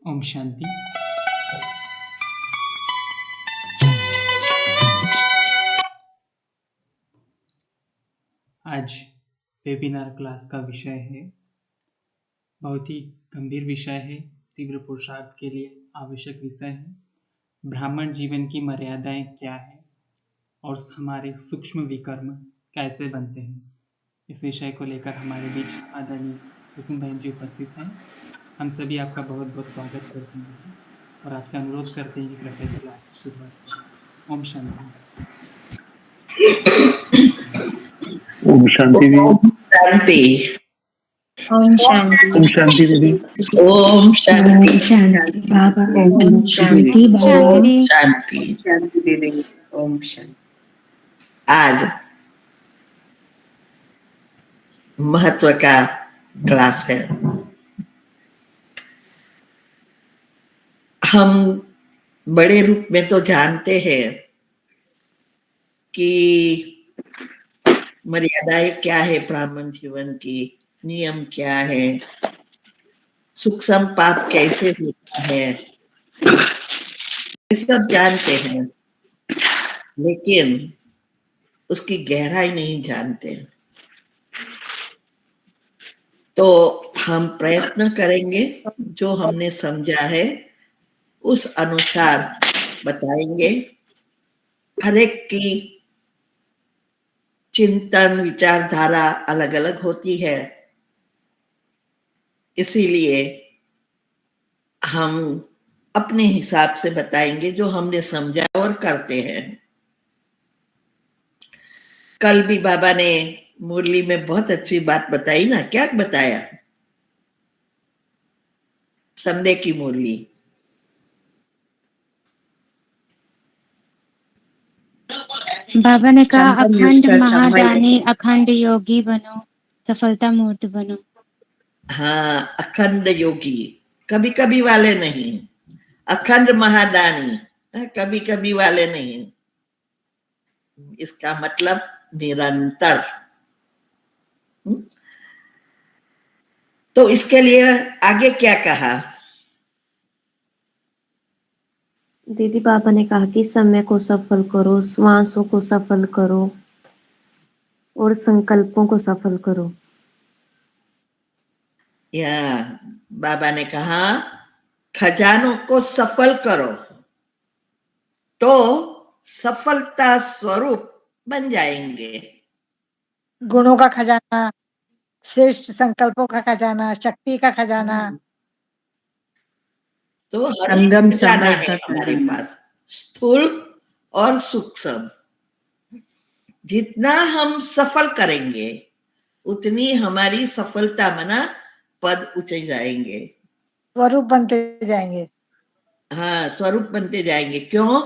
ओम शांति। आज webinar class का विषय है, बहुत ही गंभीर विषय है, तीव्र पुरुषार्थ के लिए आवश्यक विषय है। ब्राह्मण जीवन की मर्यादाएं क्या है और हमारे सूक्ष्म विकर्म कैसे बनते हैं, इस विषय को लेकर हमारे बीच आदरणीय कुसुम बहन जी उपस्थित हैं। हम सभी आपका बहुत बहुत स्वागत करते हैं और आपसे अनुरोध करते हैं कि कृपया से क्लास की शुरुआत करें। ओम शांति। ओम शांति शांति। ओम शांति। ओम शांति दीदी। ओम शांति। शांति बाबा। ओम शांति। ओम शांति। शांति दीदी। ओम शांति। आज महत्व का क्लास है। हम बड़े रूप में तो जानते हैं कि मर्यादाएं क्या है, ब्राह्मण जीवन की नियम क्या है, सूक्ष्म पाप कैसे होता है, ये सब जानते हैं, लेकिन उसकी गहराई नहीं जानते। तो हम प्रयत्न करेंगे, जो हमने समझा है उस अनुसार बताएंगे। हर एक की चिंतन विचारधारा अलग अलग होती है, इसीलिए हम अपने हिसाब से बताएंगे जो हमने समझा और करते हैं। कल भी बाबा ने मुरली में बहुत अच्छी बात बताई ना। क्या बताया? संडे की मुरली। बाबा ने कहा अखंड महादानी, अखंड योगी बनो, सफलता मूर्त बनो। हाँ, अखंड योगी, कभी कभी वाले नहीं। अखंड महादानी, कभी कभी वाले नहीं। इसका मतलब निरंतर। तो इसके लिए आगे क्या कहा दीदी? बाबा ने कहा कि समय को सफल करो, श्वासों को सफल करो और संकल्पों को सफल करो। या बाबा ने कहा खजानों को सफल करो तो सफलता स्वरूप बन जाएंगे। गुणों का खजाना, श्रेष्ठ संकल्पों का खजाना, शक्ति का खजाना। तो संगम खजाना समय है हमारे पास, स्थूल और सूक्ष्म। जितना हम सफल करेंगे उतनी हमारी सफलता मना पद ऊंचे जाएंगे, स्वरूप बनते जाएंगे। हाँ, स्वरूप बनते जाएंगे। क्यों?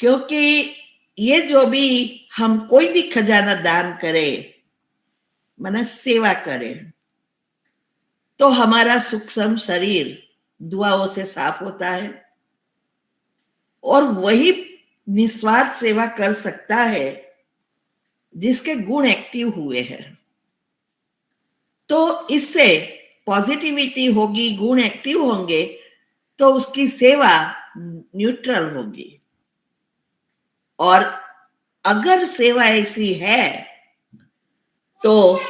क्योंकि ये जो भी हम कोई भी खजाना दान करें, मना सेवा करें, तो हमारा सूक्ष्म शरीर दुआओं से साफ होता है और वही निस्वार्थ सेवा कर सकता है जिसके गुण एक्टिव हुए हैं। तो इससे पॉजिटिविटी होगी, गुण एक्टिव होंगे तो उसकी सेवा न्यूट्रल होगी। और अगर सेवा ऐसी है तो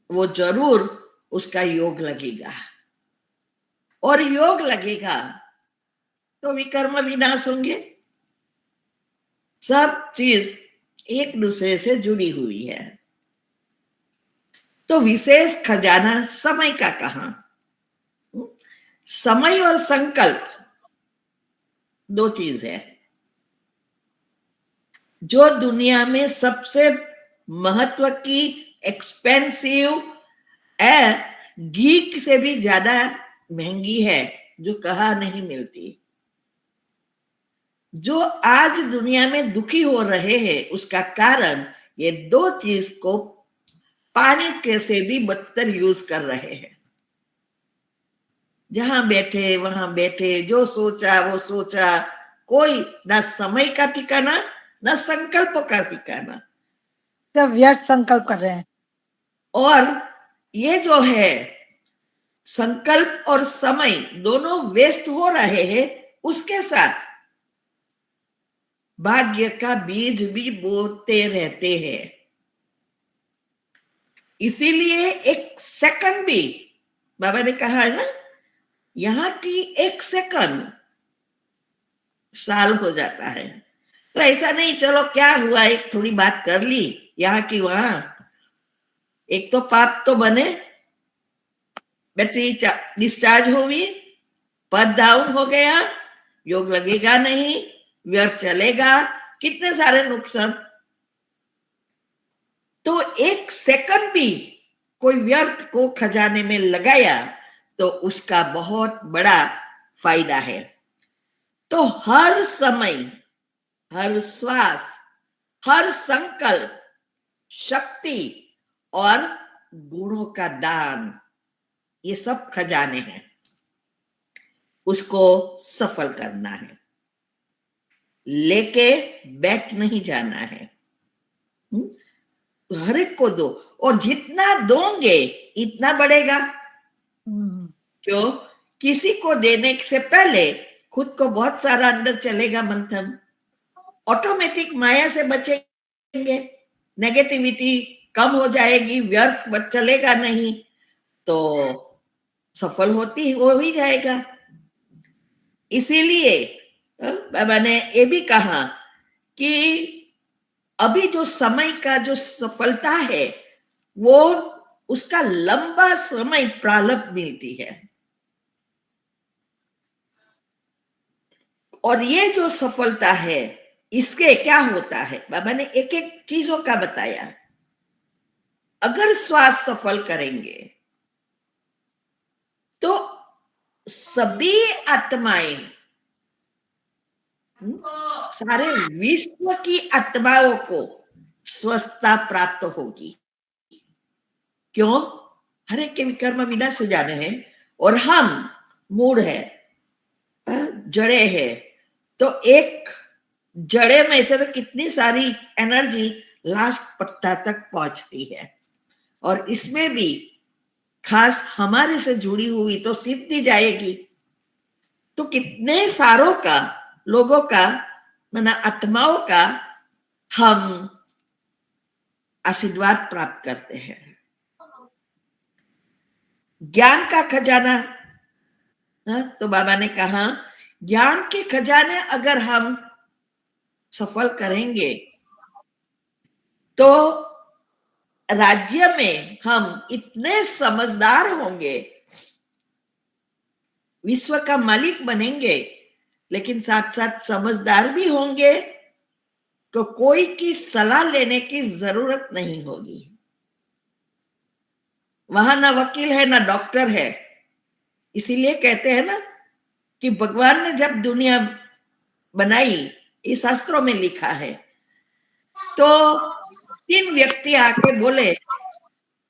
वो जरूर उसका योग लगेगा, और योग लगेगा तो विकर्म विनाश होंगे। सब चीज एक दूसरे से जुड़ी हुई है। तो विशेष खजाना समय का कहां? समय और संकल्प दो चीज है। जो दुनिया में सबसे महत्व की, एक्सपेंसिव घी से भी ज्यादा महंगी है, जो कहा नहीं मिलती। जो आज दुनिया में दुखी हो रहे हैं उसका कारण ये दो चीज को पानी के से भी बदतर यूज कर रहे हैं। जहां बैठे वहां बैठे, जो सोचा वो सोचा, कोई ना समय का ठिकाना ना संकल्प का ठिकाना, सब व्यर्थ संकल्प कर रहे हैं। और ये जो है संकल्प और समय दोनों वेस्ट हो रहे हैं, उसके साथ भाग्य का बीज भी बोते रहते हैं। इसीलिए एक सेकंड भी, बाबा ने कहा है ना, यहाँ की एक सेकंड साल हो जाता है। तो ऐसा नहीं चलो क्या हुआ, एक थोड़ी बात कर ली यहाँ की वहां, एक तो पाप तो बने, बैटरी डिस्चार्ज हुई, पद डाउन हो गया, योग लगेगा नहीं, व्यर्थ चलेगा, कितने सारे नुकसान। तो एक सेकंड भी कोई व्यर्थ को खजाने में लगाया तो उसका बहुत बड़ा फायदा है। तो हर समय, हर श्वास, हर संकल्प शक्ति और गुणों का दान, ये सब खजाने हैं, उसको सफल करना है, लेके बैठ नहीं जाना है। हर एक को दो, और जितना दोगे इतना बढ़ेगा। क्यों? किसी को देने से पहले खुद को बहुत सारा अंदर चलेगा मंथन, ऑटोमेटिक माया से बचेंगे, नेगेटिविटी कम हो जाएगी, व्यर्थ चलेगा नहीं, तो सफल हो ही जाएगा। इसीलिए बाबा ने ये भी कहा कि अभी जो समय का जो सफलता है वो उसका लंबा समय प्रारब्ध मिलती है, और ये जो सफलता है इसके क्या होता है, बाबा ने एक एक चीजों का बताया। अगर श्वास सफल करेंगे तो सभी आत्माएं, सारे विश्व की आत्माओं को स्वस्थता प्राप्त होगी। क्यों? हर एक के विकर्म विनाश हो जाने हैं, और हम मूड है, जड़े है, तो एक जड़े में से तो कितनी सारी एनर्जी लास्ट पत्ता तक पहुंचती है, और इसमें भी खास हमारे से जुड़ी हुई तो सिद्धि जाएगी। तो कितने सारों का, लोगों का, माना आत्माओं का हम आशीर्वाद प्राप्त करते हैं। ज्ञान का खजाना, तो बाबा ने कहा ज्ञान के खजाने अगर हम सफल करेंगे तो राज्य में हम इतने समझदार होंगे, विश्व का मालिक बनेंगे, लेकिन साथ साथ समझदार भी होंगे, तो कोई की सलाह लेने की जरूरत नहीं होगी। वहां ना वकील है ना डॉक्टर है। इसीलिए कहते हैं ना कि भगवान ने जब दुनिया बनाई, इस शास्त्रों में लिखा है, तो 3 व्यक्ति आके बोले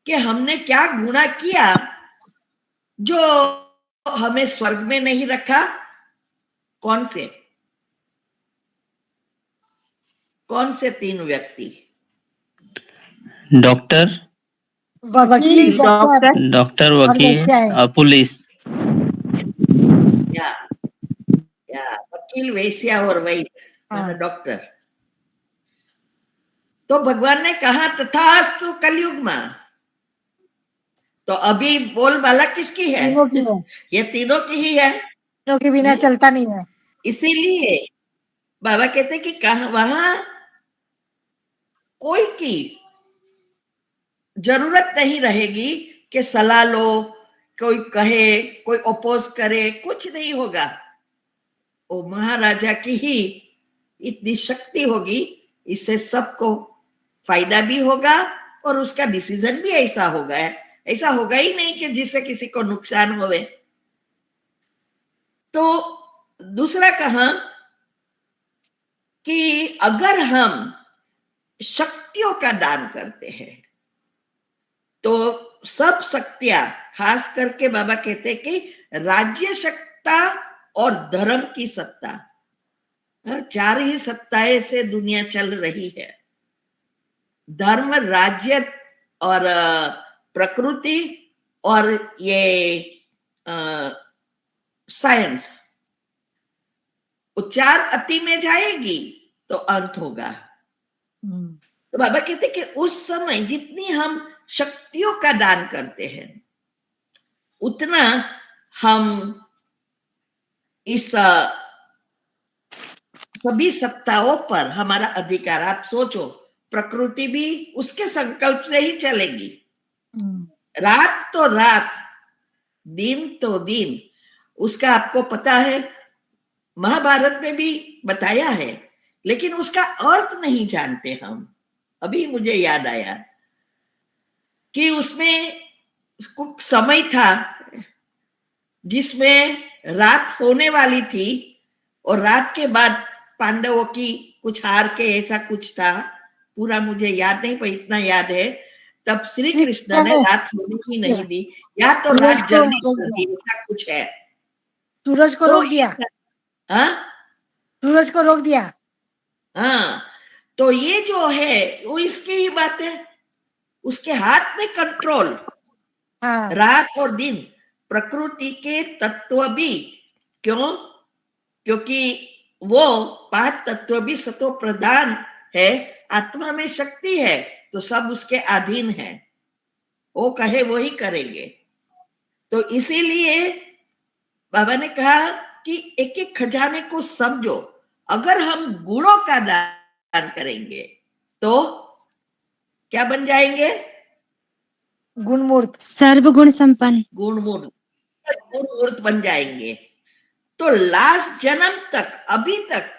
कि हमने क्या गुनाह किया जो हमें स्वर्ग में नहीं रखा। कौन से 3 व्यक्ति? डॉक्टर, वकील, डॉक्टर, और वकील वेश्याएं। और पुलिस। या वकील, वेश्या और वैद्य, डॉक्टर। तो भगवान ने कहा तथास्तु कलयुग में। तो अभी बोल वाला किसकी है? तीनों की है, ये तीनों की ही है, तीनों के बिना चलता नहीं है। इसीलिए बाबा कहते कि कहा वहां कोई की जरूरत नहीं रहेगी कि सलाह लो, कोई कहे, कोई अपोज करे, कुछ नहीं होगा। वो महाराजा की ही इतनी शक्ति होगी, इससे सबको फायदा भी होगा और उसका डिसीजन भी ऐसा होगा। ऐसा होगा ही नहीं कि जिससे किसी को नुकसान होवे। तो दूसरा कहा कि अगर हम शक्तियों का दान करते हैं तो सब शक्तियां, खास करके बाबा कहते हैं कि राज्य सत्ता और धर्म की सत्ता, 4 ही सत्ताएं से दुनिया चल रही है। धर्म, राज्य और प्रकृति और ये साइंस, उच्चार अति में जाएगी तो अंत होगा। तो बाबा कहते कि उस समय जितनी हम शक्तियों का दान करते हैं उतना हम इस सभी सत्ताओं पर हमारा अधिकार। आप सोचो, प्रकृति भी उसके संकल्प से ही चलेगी। रात तो रात, दिन तो दिन, उसका आपको पता है, महाभारत में भी बताया है, लेकिन उसका अर्थ नहीं जानते हम। अभी मुझे याद आया कि उसमें कुछ समय था जिसमें रात होने वाली थी और रात के बाद पांडवों की कुछ हार के ऐसा कुछ था, पूरा मुझे याद नहीं पर इतना याद है, तब श्री कृष्ण ने रात होने ही नहीं दी, या तो रात जल्दी दी, ऐसा कुछ है। सूरज को रोक दिया। हाँ, सूरज को रोक दिया। हाँ, तो ये जो है वो इसकी ही बात है, उसके हाथ में कंट्रोल। हाँ। रात और दिन प्रकृति के तत्व भी, क्यों? क्योंकि वो 5 तत्व भी सतो प्रधान है, आत्मा में शक्ति है, तो सब उसके अधीन है, वो कहे वो ही करेंगे। तो इसीलिए बाबा ने कहा कि एक एक खजाने को समझो। अगर हम गुणों का दान करेंगे तो क्या बन जाएंगे? गुणमूर्त, सर्वगुण संपन्न, गुणमूर्त बन जाएंगे। तो लास्ट जन्म तक, अभी तक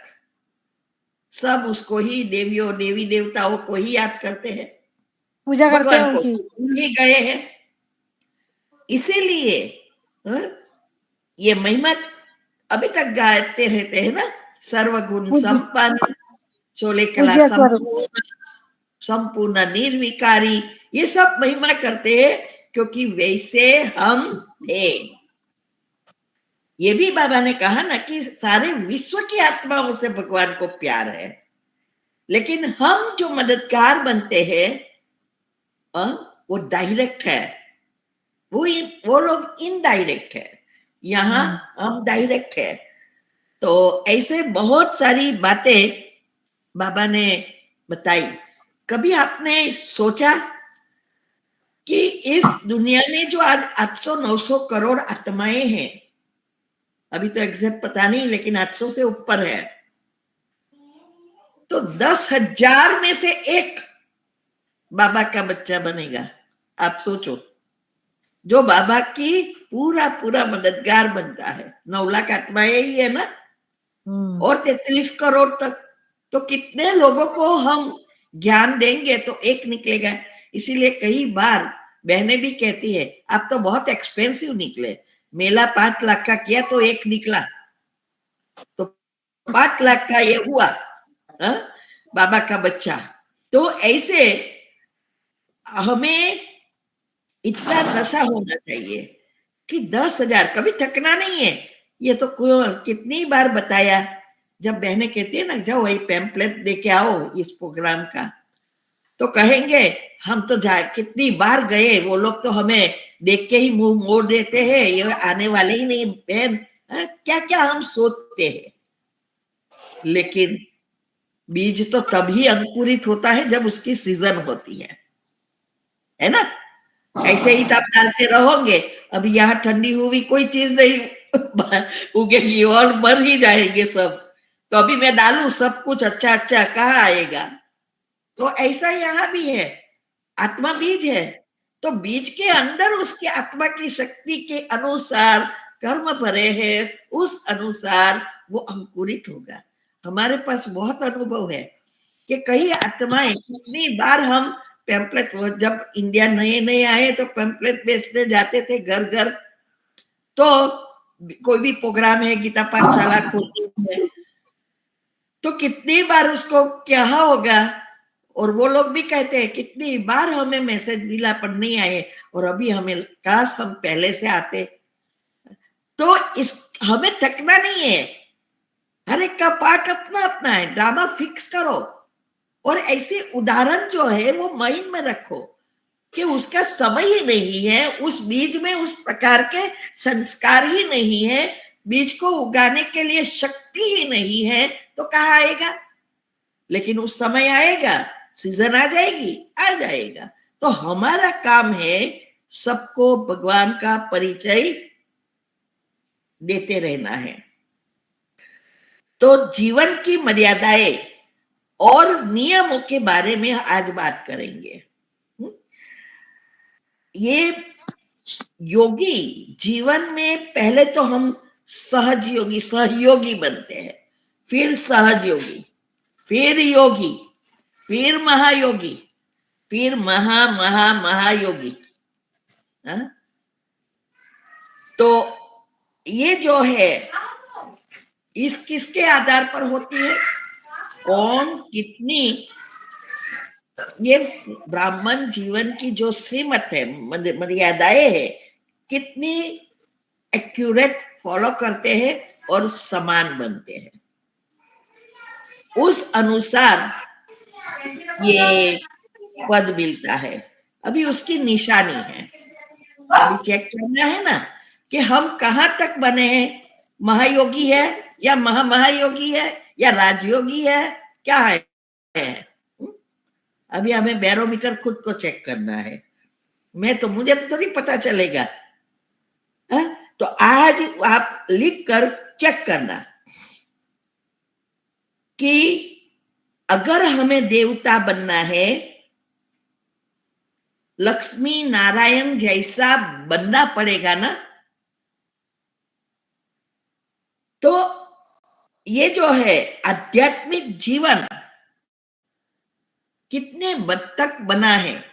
सब उसको ही, देवियों देवी देवताओं को ही याद करते हैं, पूजा करते हैं भगवान को उनकी। भूल ही गए हैं। इसीलिए ये महिमा अभी तक गाते रहते हैं ना, सर्वगुण संपन्न, सोले कला संपूर्ण, संपूर्ण निर्विकारी, ये सब महिमा करते हैं क्योंकि वैसे हम थे। ये भी बाबा ने कहा ना कि सारे विश्व की आत्माओं से भगवान को प्यार है, लेकिन हम जो मददगार बनते हैं वो डायरेक्ट है, वो लोग इनडायरेक्ट है, यहाँ हम डायरेक्ट है। तो ऐसे बहुत सारी बातें बाबा ने बताई। कभी आपने सोचा कि इस दुनिया में जो आज 800-900 करोड़ आत्माएं हैं, अभी तो एग्जैक्ट पता नहीं, लेकिन 800 से ऊपर है, तो 10,000 में से एक बाबा का बच्चा बनेगा। आप सोचो, जो बाबा की पूरा पूरा मददगार बनता है, 9 लाख आत्माएं ही है ना, और 33 करोड़ तक, तो कितने लोगों को हम ज्ञान देंगे तो एक निकलेगा। इसीलिए कई बार बहनें भी कहती है, आप तो बहुत एक्सपेंसिव निकले, मेला 5 लाख का किया तो एक निकला, तो 5 लाख का ये हुआ बाबा का बच्चा। तो ऐसे हमें इतना नशा होना चाहिए कि 10,000, कभी थकना नहीं है। ये तो कितनी बार बताया, जब बहनें कहती है ना, जाओ वही पैम्पलेट लेके आओ इस प्रोग्राम का, तो कहेंगे हम तो कितनी बार गए, वो लोग तो हमें देख के ही मुंह मोड़ देते हैं, ये आने वाले ही नहीं। बहन, क्या क्या हम सोचते हैं, लेकिन बीज तो तभी अंकुरित होता है जब उसकी सीजन होती है ना। ऐसे ही तो आप डालते रहोगे, अभी यहाँ ठंडी हुई कोई चीज नहीं उगेगी और मर ही जाएंगे सब, तो अभी मैं डालू सब कुछ अच्छा अच्छा, कहाँ आएगा? तो ऐसा यहाँ भी है, आत्मा बीज है, तो बीज के अंदर उसकी आत्मा की शक्ति के अनुसार कर्म भरे हैं, उस अनुसार वो अंकुरित होगा। हमारे पास बहुत अनुभव है कि कई आत्माएं, कितनी बार हम पैम्पलेट, जब इंडिया नए नए आए तो पैम्पलेट बेचने जाते थे घर घर, तो कोई भी प्रोग्राम है, गीता पाठशाला खोलती है, तो कितनी बार उसको क्या होगा, और वो लोग भी कहते हैं कितनी बार हमें मैसेज मिला पर नहीं आए, और अभी हमें काश हम पहले से आते। तो हमें थकना नहीं है, हर एक का पार्ट अपना अपना है, ड्रामा फिक्स करो और ऐसे उदाहरण जो है वो माइंड में रखो कि उसका समय ही नहीं है, उस बीज में उस प्रकार के संस्कार ही नहीं है, बीज को उगाने के लिए शक्ति ही नहीं है, तो कहाँ आएगा? लेकिन उस समय आएगा, सीजन आ जाएगी, आ जाएगा। तो हमारा काम है सबको भगवान का परिचय देते रहना है। तो जीवन की मर्यादाएं और नियमों के बारे में आज बात करेंगे। ये योगी जीवन में पहले तो हम सहयोगी बनते हैं, फिर सहयोगी, फिर योगी, फिर महायोगी, फिर महायोगी। तो ये जो है इस किसके आधार पर होती है? कौन कितनी, ये ब्राह्मण जीवन की जो श्रीमत है, मर्यादाएं है, कितनी एक्यूरेट फॉलो करते हैं और समान बनते हैं, उस अनुसार ये पद मिलता है। अभी उसकी निशानी है, अभी चेक करना है ना कि हम कहाँ तक बने हैं, महायोगी है या महायोगी है या राजयोगी है, क्या है? अभी हमें बैरोमीटर खुद को चेक करना है। मुझे तो थोड़ी पता चलेगा। तो आज आप लिख कर चेक करना कि अगर हमें देवता बनना है, लक्ष्मी नारायण जैसा बनना पड़ेगा ना, तो ये जो है आध्यात्मिक जीवन कितने हद तक बना है।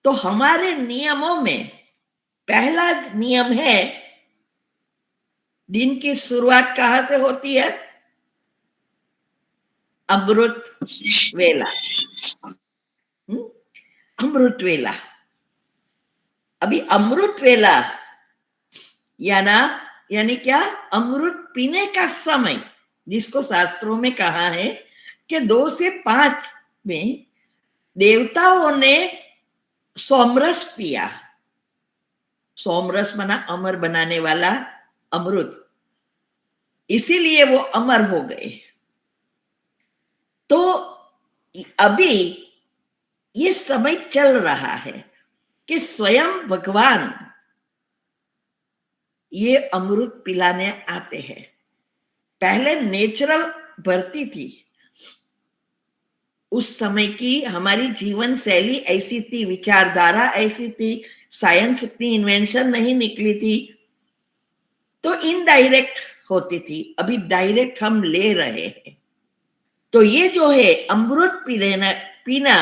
तो हमारे नियमों में पहला नियम है, दिन की शुरुआत कहां से होती है? अमृत वेला। अमृत वेला। अभी अमृत वेला यानी क्या? अमृत पीने का समय, जिसको शास्त्रों में कहा है कि 2 से 5 में देवताओं ने सोमरस पिया। सोमरस माना अमर बनाने वाला अमृत, इसीलिए वो अमर हो गए। तो अभी ये समय चल रहा है कि स्वयं भगवान ये अमृत पिलाने आते हैं। पहले नेचुरल भरती थी, उस समय की हमारी जीवन शैली ऐसी थी, विचारधारा ऐसी थी, साइंस इतनी इन्वेंशन नहीं निकली थी, तो इनडायरेक्ट होती थी। अभी डायरेक्ट हम ले रहे हैं। तो ये जो है अमृत पीना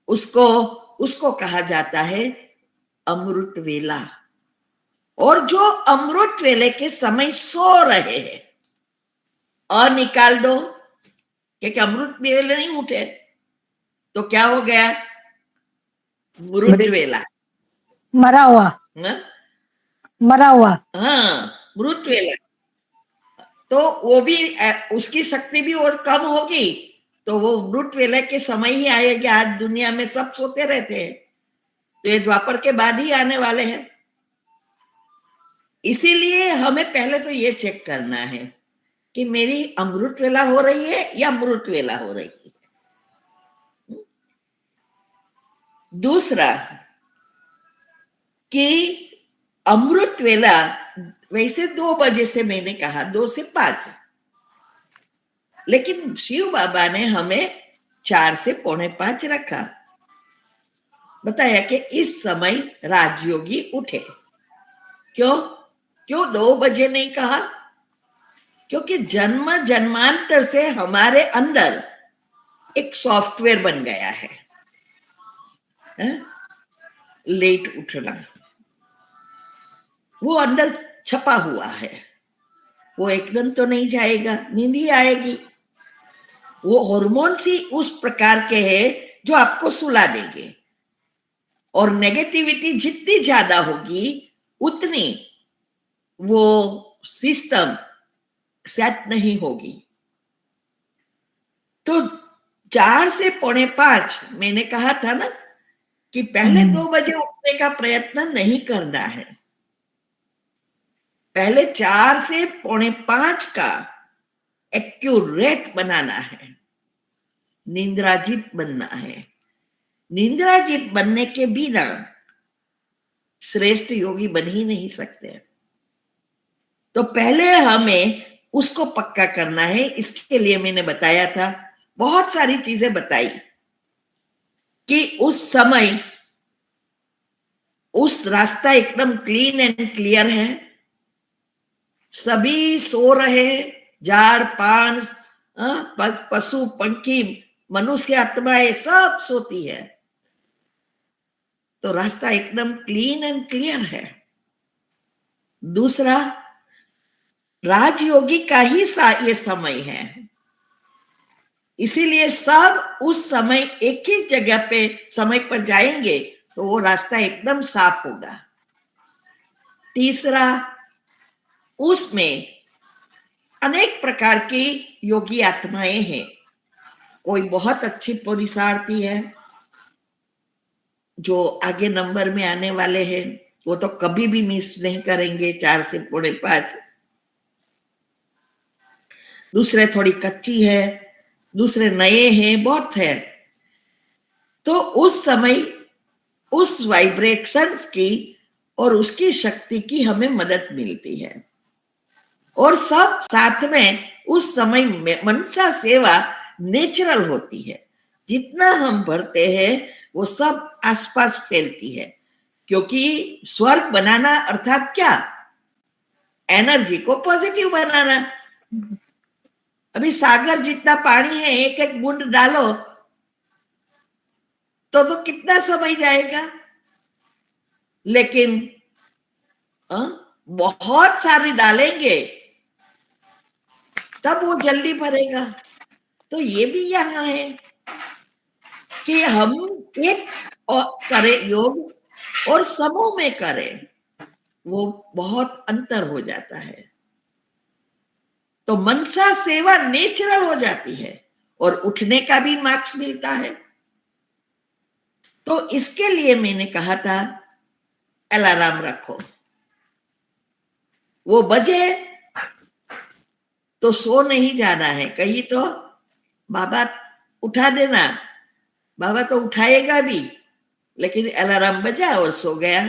उसको कहा जाता है अमृत वेला। और जो अमृत वेले के समय सो रहे हैं, और निकाल दो, क्योंकि अमृत वेले नहीं उठे तो क्या हो गया? मृत वेला, मरा हुआ। हाँ, मृत वेला। तो वो भी, उसकी शक्ति भी और कम होगी, तो वो मृत वेला के समय ही आएगी। आज दुनिया में सब सोते रहते हैं, तो ये द्वापर के बाद ही आने वाले हैं। इसीलिए हमें पहले तो ये चेक करना है कि मेरी अमृत वेला हो रही है या मृत वेला हो रही है। दूसरा कि अमृत वेला वैसे 2 बजे से, मैंने कहा 2 से 5, लेकिन शिव बाबा ने हमें 4 से 4:45 रखा। बताया कि इस समय राजयोगी उठे। क्यों 2 बजे नहीं कहा? क्योंकि जन्म जन्मांतर से हमारे अंदर एक सॉफ्टवेयर बन गया है, लेट उठना। वो अंदर छपा हुआ है, वो एकदम तो नहीं जाएगा, नींद ही आएगी। वो हार्मोन्स ही उस प्रकार के हैं जो आपको सुला देंगे, और नेगेटिविटी जितनी ज्यादा होगी उतनी वो सिस्टम सेट नहीं होगी। तो 4 से 4:45 मैंने कहा था ना कि पहले 2 बजे उठने का प्रयत्न नहीं करना है। पहले 4 से 4:45 का एक्यूरेट बनाना है, निंद्राजीत बनना है। निंद्राजीत बनने के बिना श्रेष्ठ योगी बन ही नहीं सकते। तो पहले हमें उसको पक्का करना है। इसके लिए मैंने बताया था, बहुत सारी चीजें बताई कि उस समय उस रास्ता एकदम क्लीन एंड क्लियर है, सभी सो रहे, झाड़ पान, पशु पंखी, मनुष्य आत्माएं सब सोती है, तो रास्ता एकदम क्लीन एंड क्लियर है। दूसरा, राजयोगी का ही ये समय है, इसीलिए सब उस समय एक ही जगह पे समय पर जाएंगे तो वो रास्ता एकदम साफ होगा। तीसरा, उसमें अनेक प्रकार की योगी आत्माएं हैं। कोई बहुत अच्छी पुरुषार्थी है जो आगे नंबर में आने वाले हैं, वो तो कभी भी मिस नहीं करेंगे 4 से 4:45। दूसरे थोड़ी कच्ची है, दूसरे नए हैं, बहुत है। तो उस समय उस वाइब्रेशंस की और उसकी शक्ति की हमें मदद मिलती है, और सब साथ में उस समय में मनसा सेवा नेचुरल होती है। जितना हम भरते हैं वो सब आसपास फैलती है, क्योंकि स्वर्ग बनाना अर्थात क्या? एनर्जी को पॉजिटिव बनाना। अभी सागर जितना पानी है, एक एक बूंद डालो तो कितना समय जाएगा, लेकिन बहुत सारी डालेंगे तब वो जल्दी भरेगा। तो ये भी यहाँ है कि हम एक करें योग और समूह में करें, वो बहुत अंतर हो जाता है। तो मनसा सेवा नेचुरल हो जाती है और उठने का भी मार्क्स मिलता है। तो इसके लिए मैंने कहा था अलार्म रखो, वो बजे तो सो नहीं जाना है। कहीं तो बाबा उठा देना, बाबा तो उठाएगा भी, लेकिन अलार्म बजा और सो गया।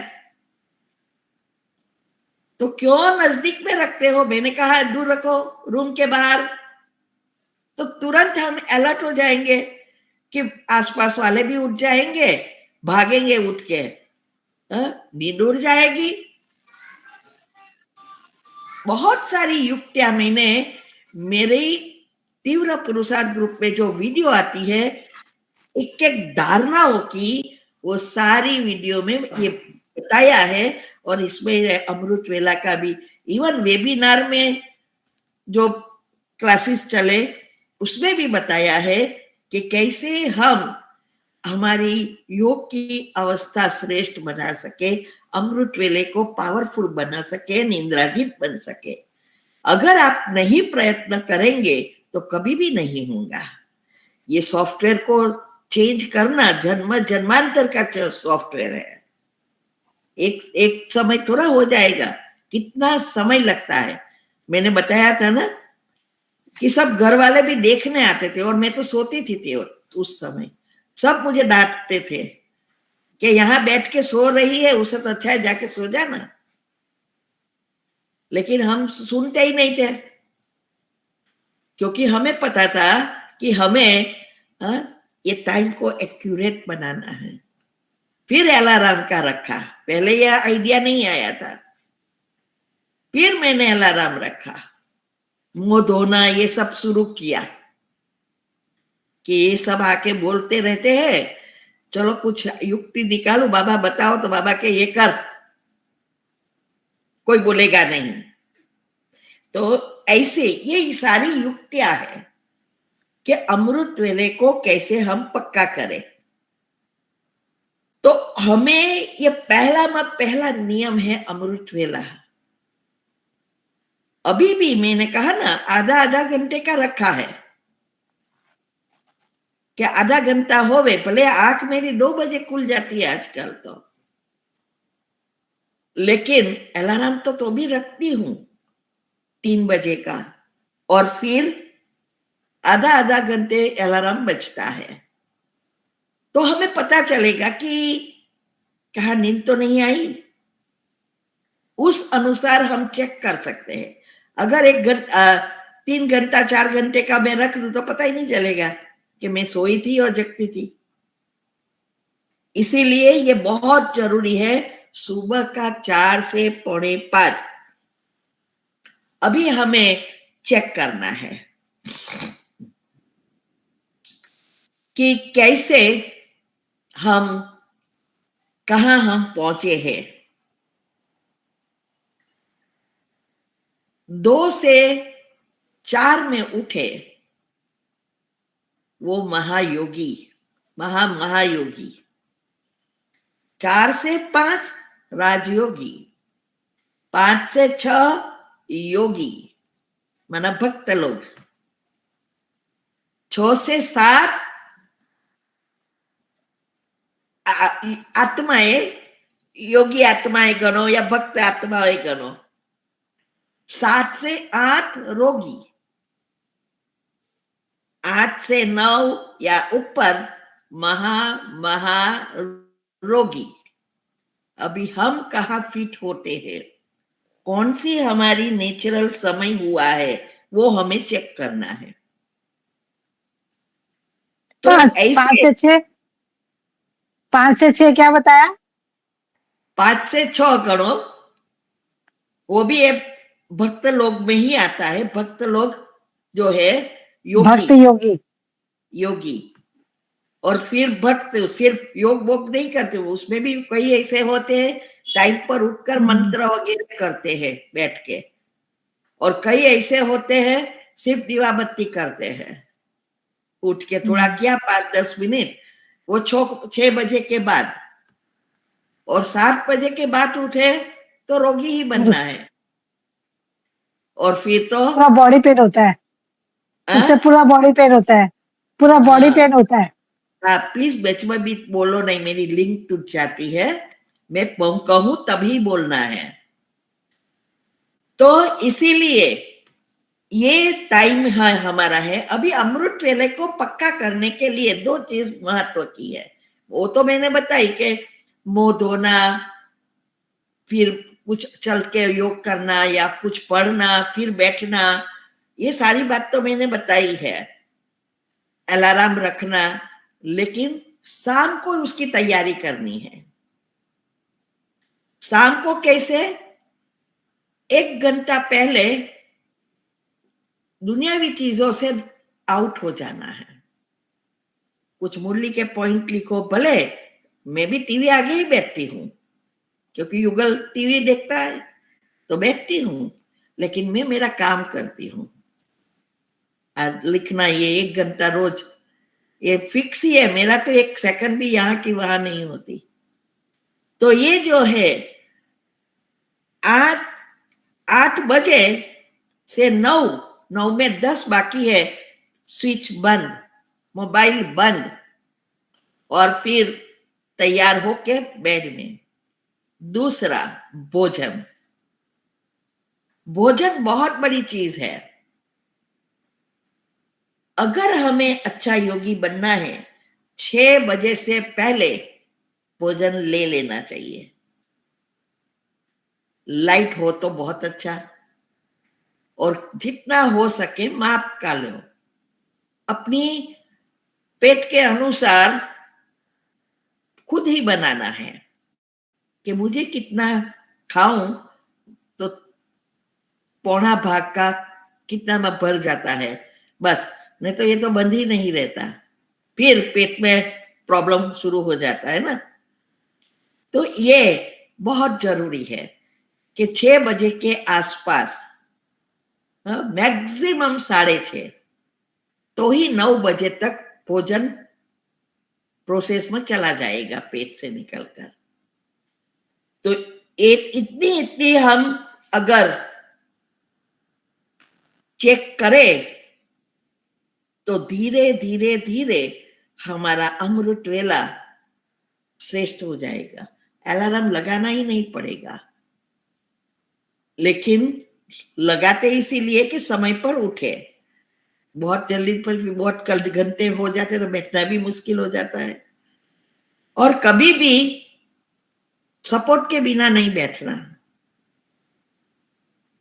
तो क्यों नजदीक में रखते हो? मैंने कहा दूर रखो, रूम के बाहर, तो तुरंत हम अलर्ट हो जाएंगे कि आसपास वाले भी उठ जाएंगे, भागेंगे उठ के, नींद उड़ जाएगी। बहुत सारी युक्तियां मैंने मेरे तीव्र पुरुषार्थ ग्रुप में जो वीडियो आती है, एक एक धारणाओं की, वो सारी वीडियो में ये बताया है। और इसमें अमृत वेला का भी, इवन वेबिनार में जो क्लासेस चले उसमें भी बताया है कि कैसे हम हमारी योग की अवस्था श्रेष्ठ बना सके, अमृत वेले को पावरफुल बना सके, निंद्राजीत बन सके। अगर आप नहीं प्रयत्न करेंगे तो कभी भी नहीं होगा। ये सॉफ्टवेयर को चेंज करना जन्म जन्मांतर का सॉफ्टवेयर है, एक समय थोड़ा हो जाएगा, कितना समय लगता है। मैंने बताया था ना कि सब घर वाले भी देखने आते थे और मैं तो सोती थी उस समय। सब मुझे डांटते थे कि यहाँ बैठ के सो रही है, उससे तो अच्छा है जाके सो जाना, लेकिन हम सुनते ही नहीं थे, क्योंकि हमें पता था कि हमें ये टाइम को एक्यूरेट बनाना है। फिर अलार्म का रखा, पहले यह आइडिया नहीं आया था, फिर मैंने अलार्म रखा, मुंह धोना ये सब शुरू किया कि ये सब आके बोलते रहते हैं, चलो कुछ युक्ति निकालो, बाबा बताओ, तो बाबा के ये कर, कोई बोलेगा नहीं। तो ऐसे ये सारी युक्तियां है कि अमृत वेले को कैसे हम पक्का करें। तो हमें ये पहला नियम है अमृत वेला। अभी भी मैंने कहा ना, आधा घंटे का रखा है। कि आधा घंटा होवे, भले आंख मेरी 2 बजे खुल जाती है आजकल तो, लेकिन अलार्म तो भी रखती हूं 3 बजे का, और फिर आधा आधा घंटे अलार्म बजता है, तो हमें पता चलेगा कि कहा नींद तो नहीं आई। उस अनुसार हम चेक कर सकते हैं। अगर 3 घंटा 4 घंटे का मैं रख लूं तो पता ही नहीं चलेगा कि मैं सोई थी और जगती थी। इसीलिए ये बहुत जरूरी है, सुबह का 4 से 4:45 अभी हमें चेक करना है कि कैसे हम कहां हम पहुंचे हैं। 2 से 4 में उठे वो महायोगी, महायोगी। 4 से 5 राजयोगी, 5 से 6 योगी माना भक्त लोग, 6 से 7 आत्माएं, योगी आत्माएं गणो या भक्त आत्माएं गणो, 7 से 8 रोगी, 8 से 9 या ऊपर महा रोगी। अभी हम कहाँ फिट होते हैं, कौन सी हमारी नेचुरल समय हुआ है, वो हमें चेक करना है। तो 5 से 6 क्या बताया? 5 से 6 करो, वो भी एक भक्त लोग में ही आता है। भक्त लोग जो है भक्त योगी, और फिर भक्त सिर्फ योग वोग नहीं करते, उसमें भी कई ऐसे होते हैं टाइम पर उठकर मंत्र वगैरह करते हैं बैठ के, और कई ऐसे होते हैं सिर्फ दीवा बत्ती करते हैं उठ के, थोड़ा किया 5-10 मिनट, वो 6 बजे के बाद, और 7 बजे के बाद उठे तो रोगी ही बनना है। और फिर तो पूरा बॉडी पेन होता है, उससे पूरा बॉडी पेन होता है, पूरा बॉडी पेन होता है। प्लीज बीच में भी बोलो नहीं, मेरी लिंक टूट जाती है, मैं कहूं तभी बोलना है। तो इसीलिए ये टाइम है हमारा है। अभी अमृत वेले को पक्का करने के लिए 2 चीज महत्व की है, वो तो मैंने बताई कि मुंह धोना, फिर कुछ चल के योग करना या कुछ पढ़ना, फिर बैठना, ये सारी बात तो मैंने बताई है, अलार्म रखना। लेकिन शाम को उसकी तैयारी करनी है। शाम को कैसे? 1 घंटा पहले दुनियावी चीजों से आउट हो जाना है। कुछ मुरली के पॉइंट लिखो, भले मैं भी टीवी आगे ही बैठती हूँ क्योंकि युगल टीवी देखता है तो बैठती हूँ, लेकिन मैं मेरा काम करती हूँ। लिखना ये 1 घंटा रोज, ये फिक्स ही है मेरा, तो 1 सेकंड भी यहाँ की वहां नहीं होती। तो ये जो है 8 बजे से 9 में 10 बाकी है, स्विच बंद, मोबाइल बंद, और फिर तैयार होके बेड में। दूसरा, भोजन बहुत बड़ी चीज है। अगर हमें अच्छा योगी बनना है, 6 बजे से पहले भोजन ले लेना चाहिए। लाइट हो तो बहुत अच्छा, और जितना हो सके माप का लो, अपनी पेट के अनुसार खुद ही बनाना है कि मुझे कितना खाऊं तो पौना भाग का कितना में भर जाता है, बस। नहीं तो ये तो बंद ही नहीं रहता, फिर पेट में प्रॉब्लम शुरू हो जाता है ना। तो ये बहुत जरूरी है कि 6 बजे के आसपास, मैक्सिमम 6:30, तो ही 9 बजे तक भोजन प्रोसेस में चला जाएगा पेट से निकलकर। तो इतनी हम अगर चेक करें तो धीरे धीरे हमारा अमृत वेला श्रेष्ठ हो जाएगा। अलार्म लगाना ही नहीं पड़ेगा, लेकिन लगाते इसीलिए कि समय पर उठे। बहुत जल्दी पर बहुत कल घंटे हो जाते तो बैठना भी मुश्किल हो जाता है, और कभी भी सपोर्ट के बिना नहीं बैठना।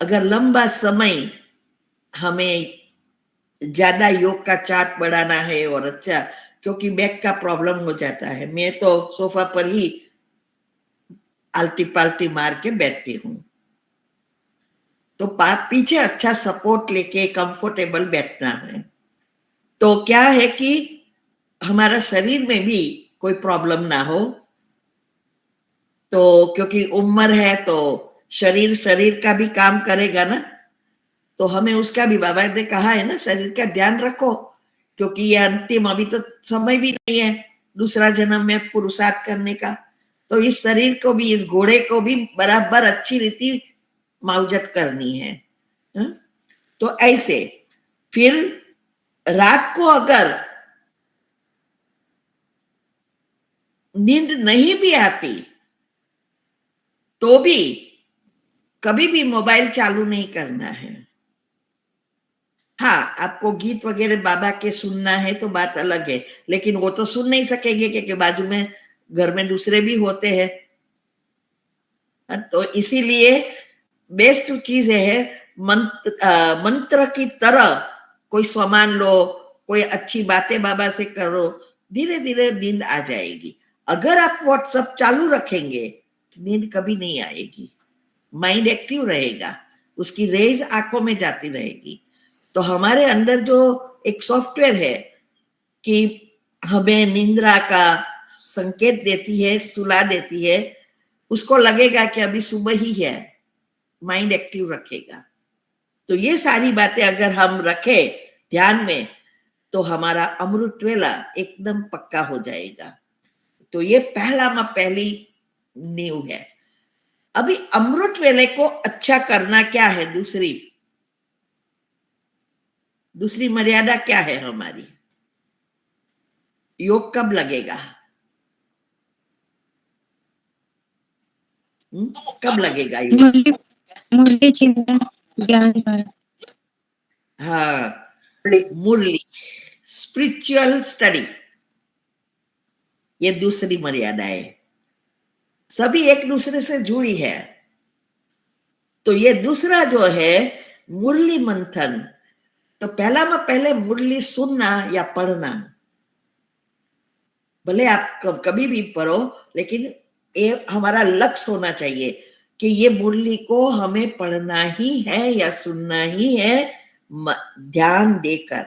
अगर लंबा समय हमें ज्यादा योग का चार्ट बढ़ाना है और अच्छा, क्योंकि बैक का प्रॉब्लम हो जाता है, मैं तो सोफा पर ही आलटी पालटी मार के बैठती हूँ, तो पीछे अच्छा सपोर्ट लेके कंफर्टेबल बैठना है। तो क्या है कि हमारा शरीर में भी कोई प्रॉब्लम ना हो। तो क्योंकि उम्र है तो शरीर का भी काम करेगा ना, तो हमें उसका भी, बाबा ने कहा है ना, शरीर का ध्यान रखो, क्योंकि ये अंतिम, अभी तो समय भी नहीं है दूसरा जन्म में पुरुषार्थ करने का। तो इस शरीर को भी, इस घोड़े को भी बराबर अच्छी रीति मावजत करनी है। तो ऐसे फिर रात को अगर नींद नहीं भी आती तो भी कभी भी मोबाइल चालू नहीं करना है। हाँ, आपको गीत वगैरह बाबा के सुनना है तो बात अलग है, लेकिन वो तो सुन नहीं सकेंगे क्योंकि बाजू में घर में दूसरे भी होते हैं। तो इसीलिए बेस्ट चीज है मंत्र की तरह कोई सामान लो, कोई अच्छी बातें बाबा से करो, धीरे धीरे नींद आ जाएगी। अगर आप व्हाट्सएप चालू रखेंगे नींद कभी नहीं आएगी, माइंड एक्टिव रहेगा, उसकी रेज आंखों में जाती रहेगी। तो हमारे अंदर जो एक सॉफ्टवेयर है कि हमें निंद्रा का संकेत देती है, सुला देती है, उसको लगेगा कि अभी सुबह ही है, माइंड एक्टिव रखेगा। तो ये सारी बातें अगर हम रखें ध्यान में तो हमारा अमृत वेला एकदम पक्का हो जाएगा। तो ये पहली नींव है। अभी अमृत वेले को अच्छा करना क्या है, दूसरी मर्यादा क्या है हमारी? योग कब लगेगा? कब लगेगा योग? मुरली चिंतन ज्ञान पर। हाँ, मुरली, स्पिरिचुअल स्टडी, ये दूसरी मर्यादा है। सभी एक दूसरे से जुड़ी है। तो ये दूसरा जो है मुरली मंथन, तो पहले मुरली सुनना या पढ़ना, भले आप कभी भी पढ़ो, लेकिन ये हमारा लक्ष्य होना चाहिए कि ये मुरली को हमें पढ़ना ही है या सुनना ही है, ध्यान देकर।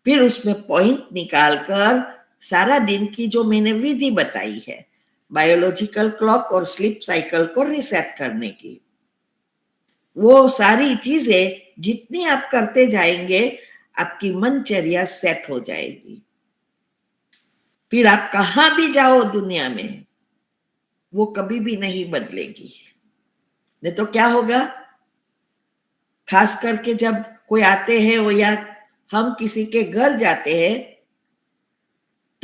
फिर उसमें पॉइंट निकालकर सारा दिन की जो मैंने विधि बताई है, बायोलॉजिकल क्लॉक और स्लीप साइकिल को रिसेट करने की, वो सारी चीजें जितनी आप करते जाएंगे आपकी मनचर्या सेट हो जाएगी। फिर आप कहां भी जाओ दुनिया में वो कभी भी नहीं बदलेगी। नहीं तो क्या होगा, खास करके जब कोई आते हैं वो, या हम किसी के घर जाते हैं,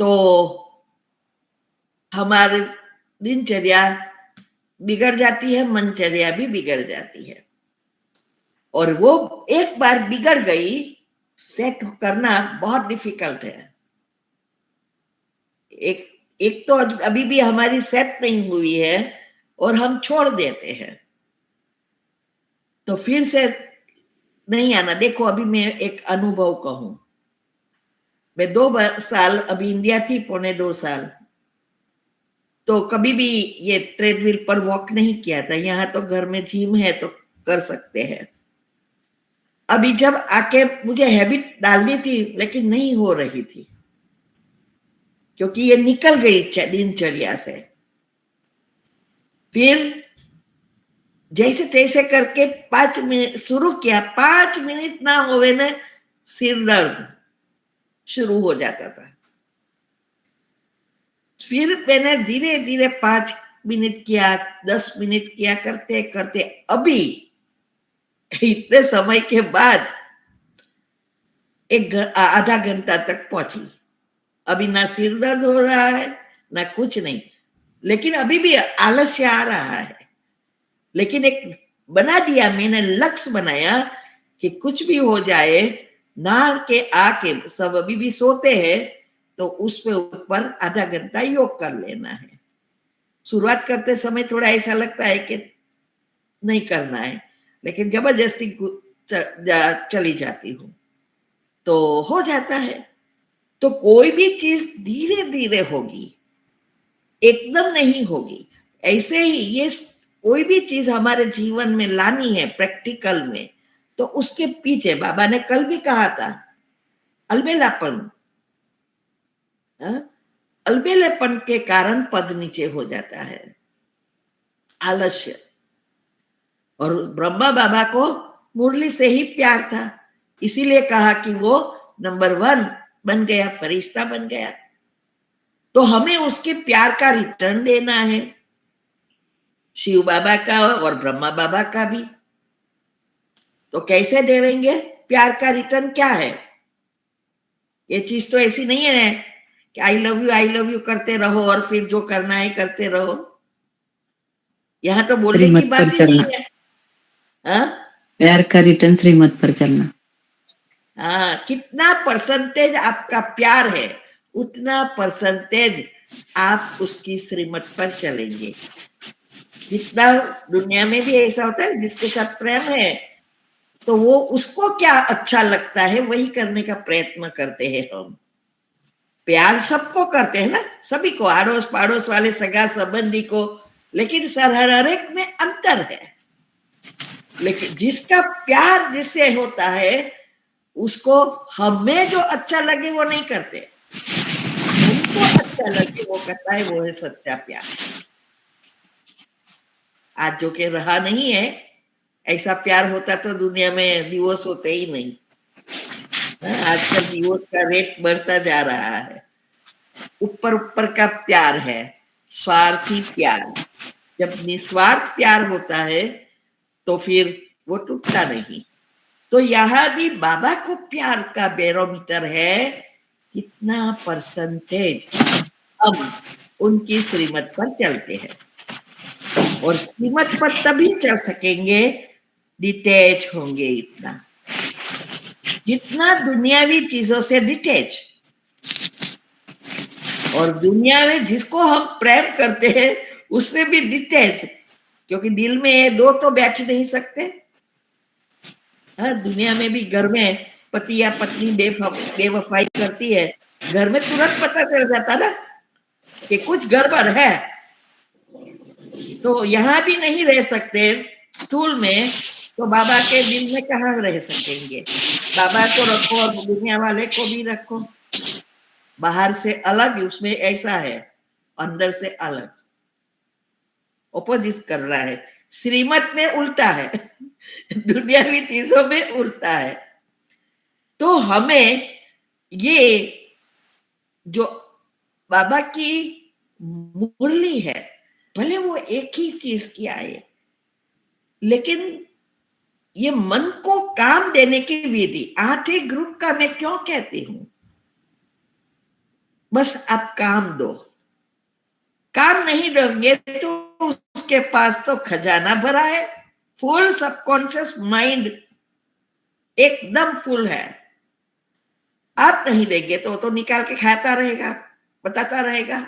तो हमारी दिनचर्या बिगड़ जाती है, मनचर्या भी बिगड़ जाती है। और वो एक बार बिगड़ गई, सेट करना बहुत डिफिकल्ट है। एक तो अभी भी हमारी सेट नहीं हुई है और हम छोड़ देते हैं, तो फिर से नहीं आना। देखो, अभी मैं एक अनुभव कहूं, मैं 2 साल अभी इंडिया थी, 1.25 साल, तो कभी भी ये ट्रेडमिल पर वॉक नहीं किया था। यहाँ तो घर में जिम है तो कर सकते हैं। अभी जब आके मुझे हैबिट डालनी थी, लेकिन नहीं हो रही थी, क्योंकि ये निकल गई दिनचर्या से। फिर जैसे तैसे करके 5 मिनट शुरू किया, 5 मिनट ना होवे ना सिर दर्द शुरू हो जाता था। फिर मैंने धीरे धीरे 5 मिनट किया, 10 मिनट किया, करते करते अभी इतने समय के बाद आधा घंटा तक पहुंची। अभी ना सिर दर्द हो रहा है ना कुछ नहीं, लेकिन अभी भी आलस्य आ रहा है। लेकिन एक बना दिया, मैंने लक्ष्य बनाया कि कुछ भी हो जाए, नहा के आके सब अभी भी सोते हैं तो उस पे ऊपर आधा घंटा योग कर लेना है। शुरुआत करते समय थोड़ा ऐसा लगता है कि नहीं करना है, लेकिन जबरदस्ती चली जाती हूँ तो हो जाता है। तो कोई भी चीज धीरे धीरे होगी, एकदम नहीं होगी। ऐसे ही ये कोई भी चीज हमारे जीवन में लानी है प्रैक्टिकल में, तो उसके पीछे बाबा ने कल भी कहा था अलबेलापन। अलबेलेपन के कारण पद नीचे हो जाता है, आलस्य। और ब्रह्मा बाबा को मुरली से ही प्यार था, इसीलिए कहा कि वो नंबर 1 बन गया, फरिश्ता बन गया। तो हमें उसके प्यार का रिटर्न देना है, शिव बाबा का और ब्रह्मा बाबा का भी। तो कैसे देवेंगे? प्यार का रिटर्न क्या है? ये चीज तो ऐसी नहीं है कि आई लव यू करते रहो और फिर जो करना है करते रहो। यहाँ तो बोलने की बात ही नहीं है। प्यार का रिटर्न श्रीमत पर चलना। हाँ, कितना परसेंटेज आपका प्यार है उतना परसेंटेज आप उसकी श्रीमत पर चलेंगे। जितना दुनिया में भी ऐसा होता है, जिसके साथ प्रेम है तो वो उसको क्या अच्छा लगता है वही करने का प्रयत्न करते हैं हम। प्यार सबको करते हैं ना, सभी को, आड़ोस पाड़ोस वाले, सगा संबंधी को, लेकिन हर एक में अंतर है। लेकिन जिसका प्यार जिससे होता है उसको हमें जो अच्छा लगे वो नहीं करते, उनको अच्छा लगे वो करता है, वो है सच्चा प्यार। आज जो कि रहा नहीं है, ऐसा प्यार होता तो दुनिया में डिवोर्स होते ही नहीं। आजकल डिवोर्स का रेट बढ़ता जा रहा है। ऊपर ऊपर का प्यार है, स्वार्थी प्यार। जब निस्वार्थ प्यार होता है तो फिर वो टूटता नहीं। तो यहाँ भी बाबा को प्यार का बैरोमीटर है, कितना परसेंटेज अब उनकी श्रीमत पर चलते हैं। और श्रीमत पर तभी चल सकेंगे, डिटैच होंगे इतना, जितना दुनियावी चीजों से डिटैच। और दुनिया में जिसको हम प्रेम करते हैं उससे भी डिटैच, क्योंकि दिल में दो तो बैठ नहीं सकते। दुनिया में भी घर में पति या पत्नी बेवफाई करती है, घर में तुरंत पता चल जाता ना कि कुछ गड़बड़ है। तो यहाँ भी नहीं रह सकते स्थूल में, तो बाबा के दिल में कहाँ रह सकेंगे? बाबा को रखो और दुनिया वाले को भी रखो। बाहर से अलग, उसमें ऐसा है, अंदर से अलग, ऑपोजिट कर रहा है। श्रीमत में उल्टा है, दुनियावी चीजों में उल्टा है। तो हमें ये जो बाबा की मुरली है, भले वो एक ही चीज की आए, लेकिन ये मन को काम देने की विधि 8 ग्रुप का मैं क्यों कहती हूं? बस आप काम दो। काम नहीं दोगे तो उसके पास तो खजाना भरा है, फुल सबकॉन्शियस माइंड एकदम फुल है। आप नहीं देंगे तो निकाल के खाता रहेगा, बताता रहेगा।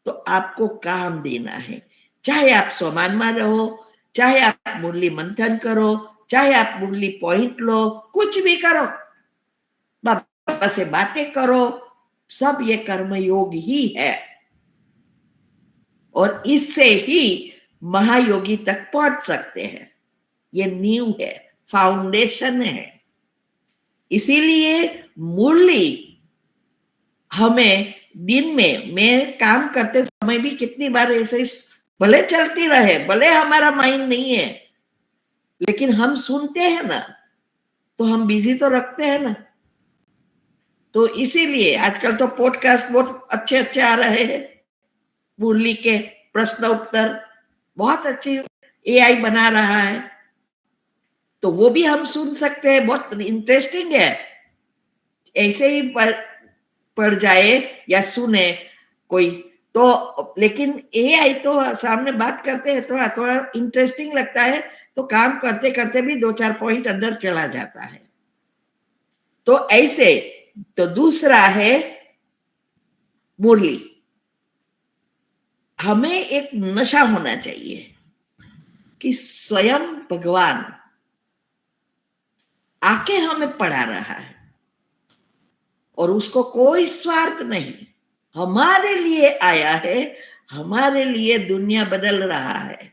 तो आपको काम देना है, चाहे आप स्वमान में रहो, चाहे आप मुरली मंथन करो, चाहे आप मुरली पॉइंट लो, कुछ भी करो, बाबा से बातें करो, सब ये कर्मयोग ही है। और इससे ही महायोगी तक पहुंच सकते हैं। ये नींव है, फाउंडेशन है। इसीलिए मुरली हमें दिन में, मैं काम करते समय भी कितनी बार ऐसे भले चलती रहे, भले हमारा माइंड नहीं है, लेकिन हम सुनते हैं ना, तो हम बिजी तो रखते हैं ना। तो इसीलिए आजकल तो पॉडकास्ट बहुत अच्छे अच्छे आ रहे हैं, मुरली के प्रश्न उत्तर बहुत अच्छी एआई बना रहा है, तो वो भी हम सुन सकते हैं, बहुत इंटरेस्टिंग है। ऐसे ही पढ़ जाए या सुने कोई तो, लेकिन एआई तो सामने बात करते हैं, थोड़ा थोड़ा इंटरेस्टिंग लगता है, तो काम करते करते भी 2-4 पॉइंट अंदर चला जाता है। तो ऐसे, तो दूसरा है मुरली। हमें एक नशा होना चाहिए कि स्वयं भगवान आके हमें पढ़ा रहा है और उसको कोई स्वार्थ नहीं, हमारे लिए आया है, हमारे लिए दुनिया बदल रहा है।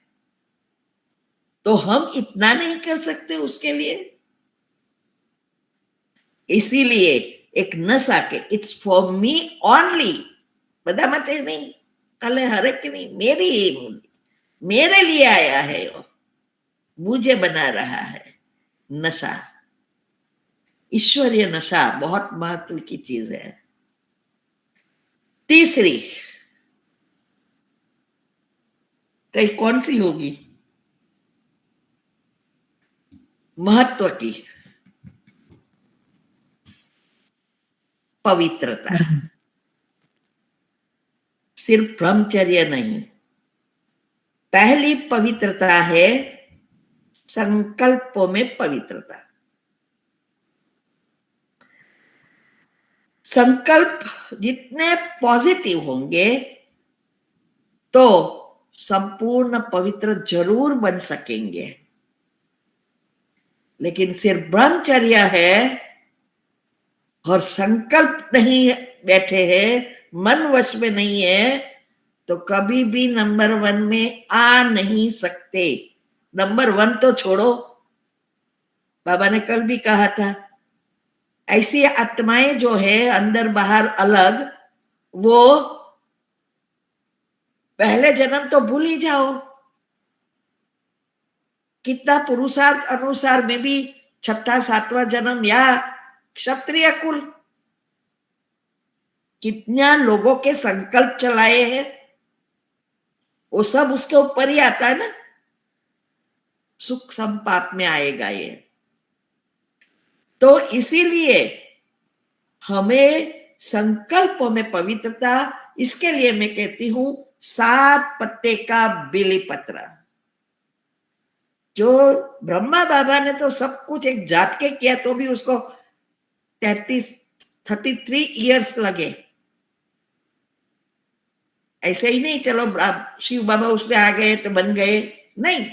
तो हम इतना नहीं कर सकते उसके लिए? इसीलिए एक नशा के इट्स फॉर मी ओनली, बता मत नहीं कल हरेक नहीं, मेरी ही बोली, मेरे लिए आया है वो, मुझे बना रहा है। नशा, ईश्वरीय नशा बहुत महत्व की चीज है। तीसरी कई कौन सी होगी? महत्व की, पवित्रता। सिर्फ ब्रह्मचर्य नहीं, पहली पवित्रता है संकल्पों में पवित्रता। संकल्प जितने पॉजिटिव होंगे तो संपूर्ण पवित्र जरूर बन सकेंगे। लेकिन सिर्फ ब्रह्मचर्य है और संकल्प नहीं बैठे हैं, मन वश में नहीं है, तो कभी भी नंबर 1 में आ नहीं सकते। नंबर 1 तो छोड़ो, बाबा ने कल भी कहा था, ऐसी आत्माएं जो है अंदर बाहर अलग, वो पहले जन्म तो भूल ही जाओ। कितना पुरुषार्थ अनुसार में भी 6-7वां जन्म या क्षत्रिय कुल, कितना लोगों के संकल्प चलाए हैं, वो सब उसके ऊपर ही आता है ना। सुख संपाप में आएगा ये। तो इसीलिए हमें संकल्पों में पवित्रता, इसके लिए मैं कहती हूं 7 पत्ते का बेली पत्र। जो ब्रह्मा बाबा ने तो सब कुछ एक जात के किया, तो भी उसको 33 इयर्स लगे। ऐसे ही नहीं चलो शिव बाबा उसमें आ गए तो बन गए, नहीं।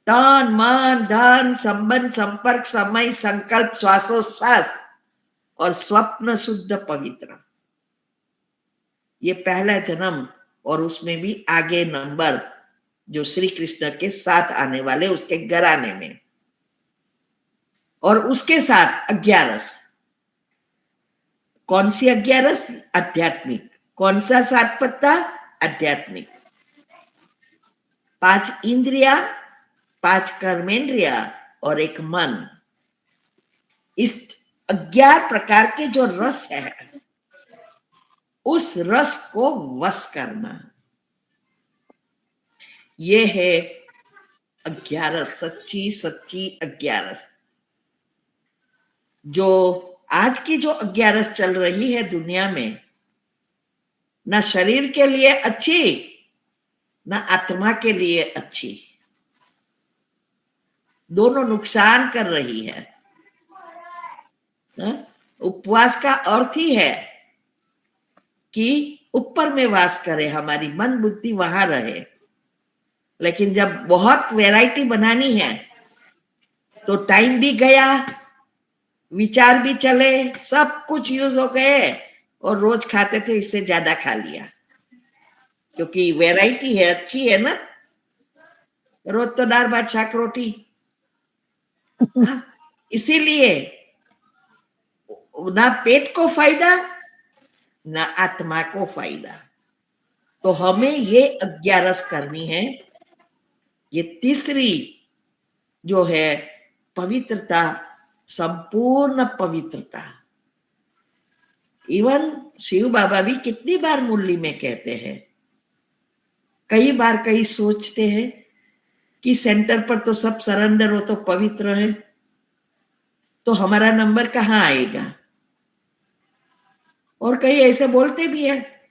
तन मन धन संबंध संपर्क समय संकल्प श्वासोश्वास और स्वप्न शुद्ध पवित्र, ये पहला जन्म। और उसमें भी आगे नंबर जो श्री कृष्ण के साथ आने वाले उसके घराने में, और उसके साथ 11। कौन सी 11? आध्यात्मिक। कौन सा 7 पत्ता? आध्यात्मिक। 5 इंद्रिया, 5 कर्मेंद्रिया और 1 मन। इस 11 प्रकार के जो रस है, उस रस को वश करना, ये है 11, सच्ची सच्ची 11। जो आज की जो 11 चल रही है दुनिया में, ना शरीर के लिए अच्छी, ना आत्मा के लिए अच्छी, दोनों नुकसान कर रही है। उपवास का अर्थ ही है कि ऊपर में वास करे, हमारी मन बुद्धि वहां रहे। लेकिन जब बहुत वैरायटी बनानी है तो टाइम भी गया, विचार भी चले, सब कुछ यूज हो गए, और रोज खाते थे इससे ज्यादा खा लिया, क्योंकि वैरायटी है, अच्छी है ना। रोज तो दाल भात शाक रोटी। इसीलिए ना पेट को फायदा, ना आत्मा को फायदा। तो हमें ये 11 करनी है। ये तीसरी जो है पवित्रता, संपूर्ण पवित्रता। इवन शिव बाबा भी कितनी बार मुरली में कहते हैं, कई बार कई सोचते हैं कि सेंटर पर तो सब सरेंडर हो तो पवित्र है, तो हमारा नंबर कहाँ आएगा? और कई ऐसे बोलते भी है,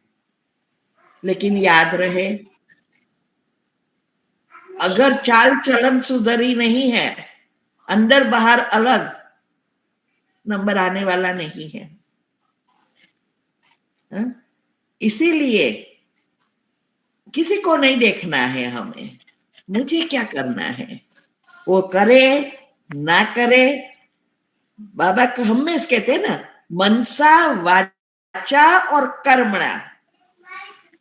लेकिन याद रहे, अगर चाल चलन सुधरी नहीं है, अंदर बाहर अलग, नंबर आने वाला नहीं है। इसीलिए किसी को नहीं देखना है हमें, मुझे क्या करना है, वो करे ना करे। बाबा हमेशा कहते हैं ना, मनसा वाचा और कर्मणा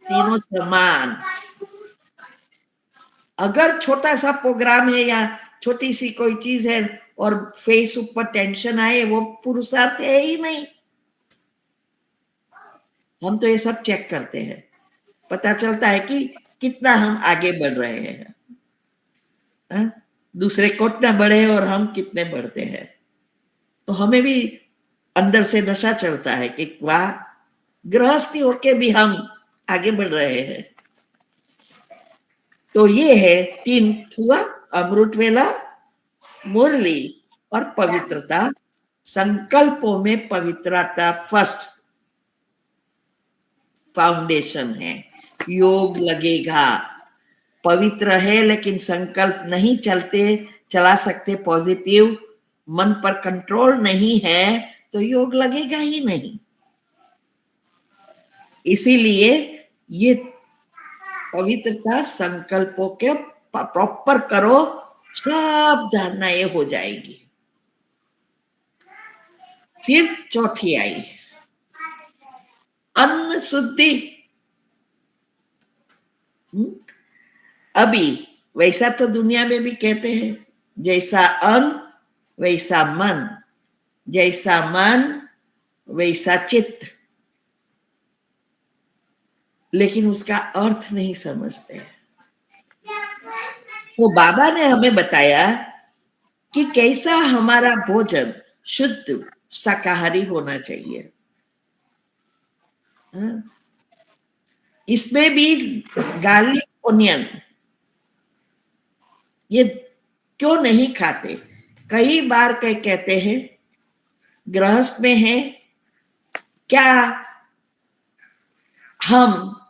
तीनों समान। अगर छोटा सा प्रोग्राम है या छोटी सी कोई चीज है और फेस ऊपर टेंशन आए, वो पुरुषार्थ है ही नहीं। हम तो ये सब चेक करते हैं, पता चलता है कि कितना हम आगे बढ़ रहे हैं। दूसरे कितना बढ़े और हम कितने बढ़ते हैं, तो हमें भी अंदर से नशा चढ़ता है कि वाह, गृहस्थी होके भी हम आगे बढ़ रहे हैं। तो ये है 3 हुआ, अमृत वेला, मुरली और पवित्रता। संकल्पों में पवित्रता फर्स्ट फाउंडेशन है। योग लगेगा, पवित्र है लेकिन संकल्प नहीं चला सकते पॉजिटिव, मन पर कंट्रोल नहीं है, तो योग लगेगा ही नहीं। इसीलिए ये पवित्रता संकल्पों के प्रॉपर करो, सब धारणा ये हो जाएगी। फिर चौथी आई अन्न शुद्धि। अभी वैसा तो दुनिया में भी कहते हैं, जैसा अन्न वैसा मन, जैसा मन वैसा चित्त, लेकिन उसका अर्थ नहीं समझते। तो बाबा ने हमें बताया कि कैसा हमारा भोजन शुद्ध शाकाहारी होना चाहिए। इसमें भी गार्लिक ओनियन ये क्यों नहीं खाते? कई बार कहते हैं गृहस्थ में है, क्या हम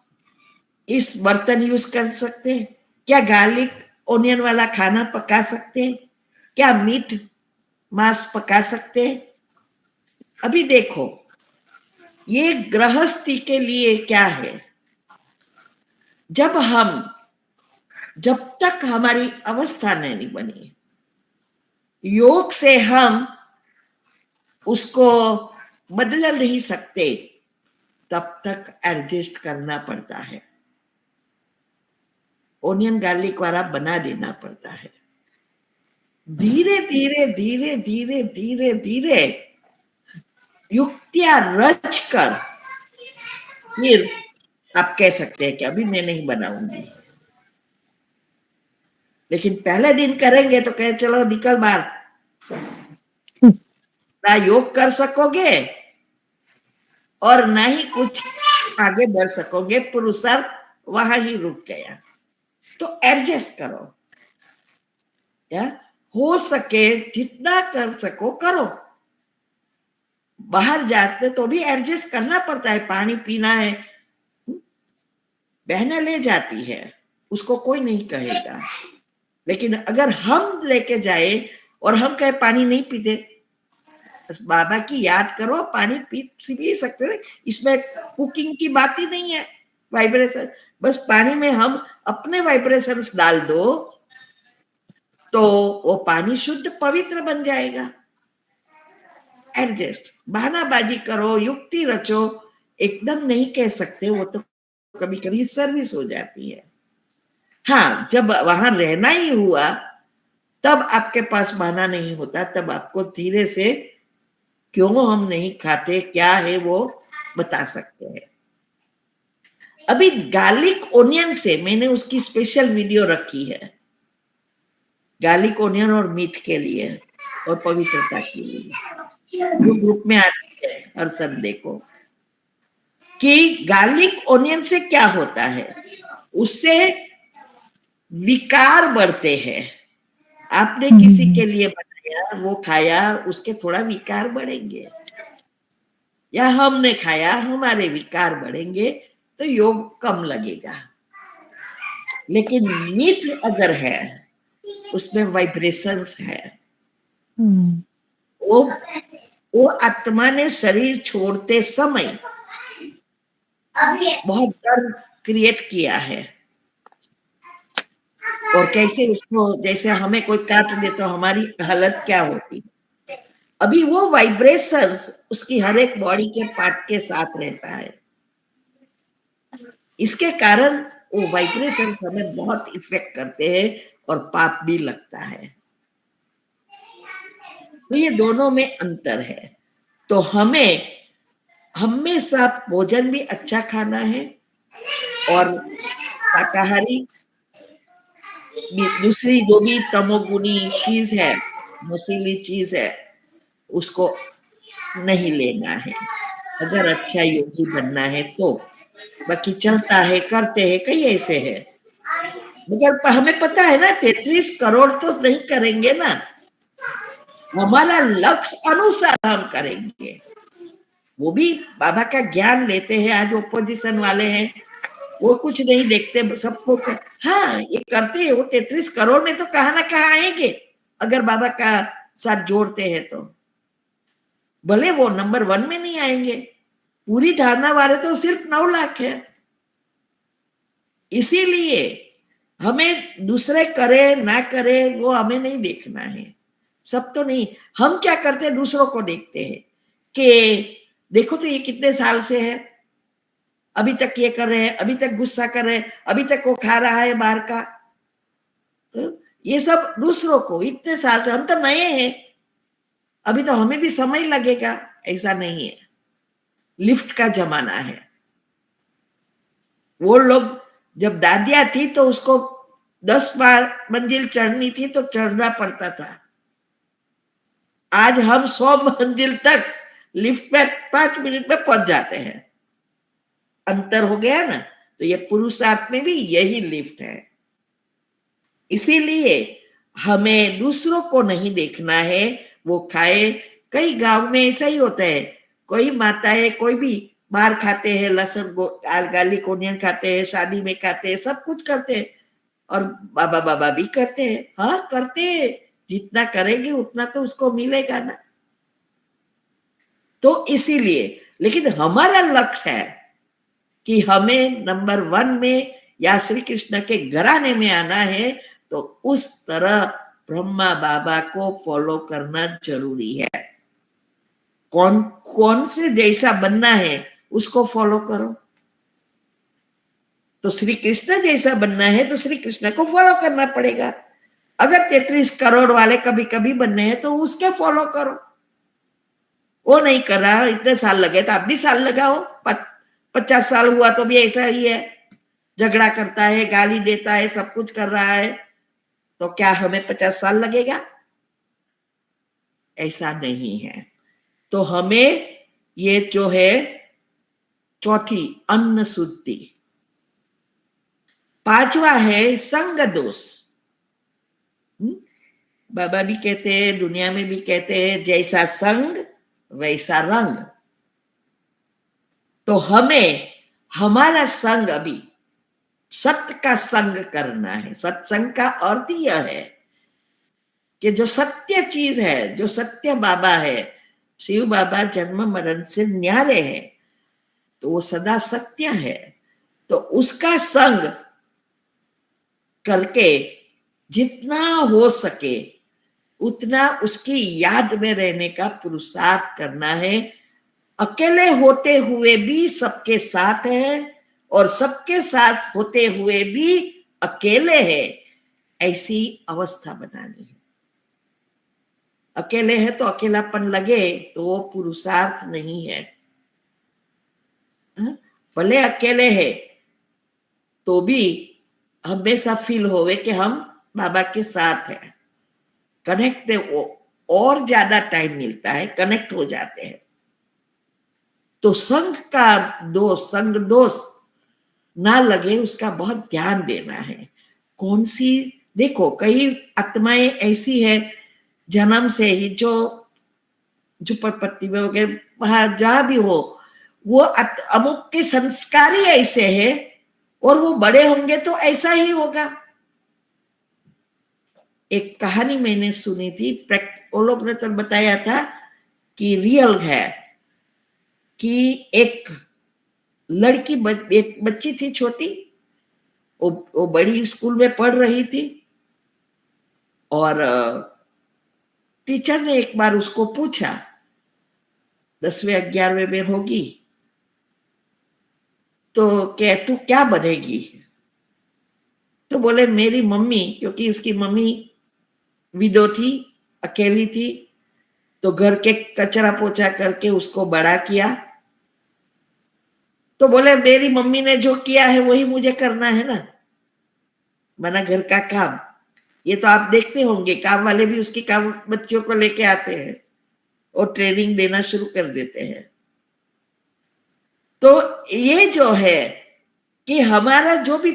इस बर्तन यूज कर सकते हैं? क्या गार्लिक ओनियन वाला खाना पका सकते हैं? क्या मीट मांस पका सकते हैं? अभी देखो, ये गृहस्थी के लिए क्या है, जब तक हमारी अवस्था नहीं बनी, योग से हम उसको बदल नहीं सकते, तब तक एडजस्ट करना पड़ता है। ओनियन गार्लिक वाला बना देना पड़ता है। धीरे धीरे धीरे धीरे धीरे धीरे युक्तियां रच कर फिर आप कह सकते हैं कि अभी मैं नहीं बनाऊंगी। लेकिन पहले दिन करेंगे तो कहे चलो निकल बाहर, ना योग कर सकोगे और ना ही कुछ आगे बढ़ सकोगे, पुरुषार्थ वहां ही रुक गया। तो एडजस्ट करो, या हो सके जितना कर सको करो। बाहर जाते तो भी एडजस्ट करना पड़ता है, पानी पीना है, बहनें ले जाती है, उसको कोई नहीं कहेगा। लेकिन अगर हम लेके जाए और हम कहे पानी नहीं पीते, बाबा की याद करो, पानी पी सकते हैं, इसमें कुकिंग की बात ही नहीं है, वाइब्रेशन, बस पानी में हम अपने वाइब्रेशंस डाल दो तो वो पानी शुद्ध पवित्र बन जाएगा। एडजस्ट, बहानाबाजी करो, युक्ति रचो, एकदम नहीं कह सकते, वो तो कभी कभी सर्विस हो जाती है। हाँ, जब वहां रहना ही हुआ तब आपके पास बहाना नहीं होता, तब आपको धीरे से क्यों हम नहीं खाते, क्या है वो बता सकते हैं। अभी गार्लिक ओनियन से मैंने उसकी स्पेशल वीडियो रखी है, गार्लिक ओनियन और मीट के लिए और पवित्रता के लिए, जो ग्रुप में आती है हर संडे को, कि गार्लिक ओनियन से क्या होता है, उससे विकार बढ़ते हैं। आपने किसी के लिए बनाया, वो खाया, उसके थोड़ा विकार बढ़ेंगे। या हमने खाया, हमारे विकार बढ़ेंगे तो योग कम लगेगा। लेकिन मीठ अगर है, उसमें वाइब्रेशंस है। वो आत्मा ने शरीर छोड़ते समय बहुत डर क्रिएट किया है। और कैसे उसको, जैसे हमें कोई काट दे तो हमारी हालत क्या होती। अभी वो वाइब्रेशंस उसकी हर एक बॉडी के पार्ट के साथ रहता है। इसके कारण वो वाइब्रेशंस हमें बहुत इफेक्ट करते हैं और पाप भी लगता है। तो ये दोनों में अंतर है। तो हमें हमेशा भोजन भी अच्छा खाना है और शाकाहारी, दूसरी जो भी तमोगुनी चीज है, नशीली चीज है, उसको नहीं लेना है अगर अच्छा योगी बनना है तो। बाकी चलता है, करते हैं, कई ऐसे है, मगर हमें पता है ना 33 करोड़ तो नहीं करेंगे ना, हमारा लक्ष्य अनुसार हम करेंगे। वो भी बाबा का ज्ञान लेते हैं। आज ओपोजिशन वाले हैं, वो कुछ नहीं देखते, सबको हाँ ये करते हैं। वो 33 करोड़ में तो कहाँ ना कहाँ आएंगे अगर बाबा का साथ जोड़ते हैं तो। भले वो नंबर 1 में नहीं आएंगे, पूरी धारणा वाले तो सिर्फ 9 लाख है। इसीलिए हमें दूसरे करे ना करे वो हमें नहीं देखना है। सब तो नहीं, हम क्या करते हैं, दूसरों को देखते हैं कि देखो तो ये कितने साल से है, अभी तक ये कर रहे हैं, अभी तक गुस्सा कर रहे हैं, अभी तक वो खा रहा है बाहर का। ये सब दूसरों को, इतने साल से, हम तो नए हैं, अभी तो हमें भी समय लगेगा। ऐसा नहीं है, लिफ्ट का जमाना है। वो लोग जब दादिया थी तो उसको 10 बार मंजिल चढ़नी थी तो चढ़ना पड़ता था। आज हम 100 मंजिल तक लिफ्ट में 5 मिनट में पहुंच जाते हैं। अंतर हो गया ना। तो ये पुरुषार्थ में भी यही लिफ्ट है। इसीलिए हमें दूसरों को नहीं देखना है, वो खाए। कई गांव में ऐसा ही होता है, कोई माताएं कोई भी बाहर खाते हैं, लहसुन गार्लिक ओनियन खाते हैं, शादी में खाते हैं, सब कुछ करते हैं, और बाबा भी करते हैं। हाँ करते हैं, जितना करेंगे उतना तो उसको मिलेगा ना। तो इसीलिए, लेकिन हमारा लक्ष्य है कि हमें नंबर 1 में या श्री कृष्ण के घराने में आना है, तो उस तरह ब्रह्मा बाबा को फॉलो करना जरूरी है। कौन से जैसा बनना है उसको फॉलो करो। तो श्री कृष्ण जैसा बनना है तो श्री कृष्ण को फॉलो करना पड़ेगा। अगर 33 करोड़ वाले कभी कभी बनने हैं तो उसके फॉलो करो। वो नहीं कर रहा, इतने साल लगे तो आप भी साल लगाओ। 50 साल हुआ तो भी ऐसा ही है, झगड़ा करता है, गाली देता है, सब कुछ कर रहा है, तो क्या हमें 50 साल लगेगा? ऐसा नहीं है। तो हमें ये जो है चौथी अन्न शुद्धि, 5वां है संग दोष। बाबा भी कहते हैं, दुनिया में भी कहते हैं, जैसा संग वैसा रंग। तो हमें हमारा संग अभी सत्य का संग करना है। सत्संग का अर्थ यह है कि जो सत्य चीज है, जो सत्य बाबा है, शिव बाबा जन्म मरण से न्यारे है, तो वो सदा सत्य है। तो उसका संग करके जितना हो सके उतना उसकी याद में रहने का पुरुषार्थ करना है। अकेले होते हुए भी सबके साथ है और सबके साथ होते हुए भी अकेले है, ऐसी अवस्था बनानी है। अकेले है तो अकेलापन लगे तो वो पुरुषार्थ नहीं है। भले अकेले है तो भी हमेशा फील होवे कि हम बाबा के साथ हैं, कनेक्ट और ज्यादा टाइम मिलता है, कनेक्ट हो जाते हैं। तो संग दोष ना लगे, उसका बहुत ध्यान देना है। कौन सी, देखो कई आत्माएं ऐसी है जन्म से ही जो झुपड़पट्टी में वगैरह बाहर जहां भी हो, वो अमुक के संस्कार ही ऐसे है और वो बड़े होंगे तो ऐसा ही होगा। एक कहानी मैंने सुनी थी, वो लोग ने तो बताया था कि रियल है, कि एक लड़की एक बच्ची थी छोटी, वो बड़ी स्कूल में पढ़ रही थी और टीचर ने एक बार उसको पूछा, 10वें 11वें में होगी, तो क्या तू क्या बनेगी? तो बोले मेरी मम्मी, क्योंकि उसकी मम्मी विडो थी, अकेली थी, तो घर के कचरा पोछा करके उसको बड़ा किया। तो बोले मेरी मम्मी ने जो किया है वही मुझे करना है ना, माना घर का काम। ये तो आप देखते होंगे, काम वाले भी उसकी काम बच्चियों को लेके आते हैं और ट्रेनिंग देना शुरू कर देते हैं। तो ये जो है कि हमारा जो भी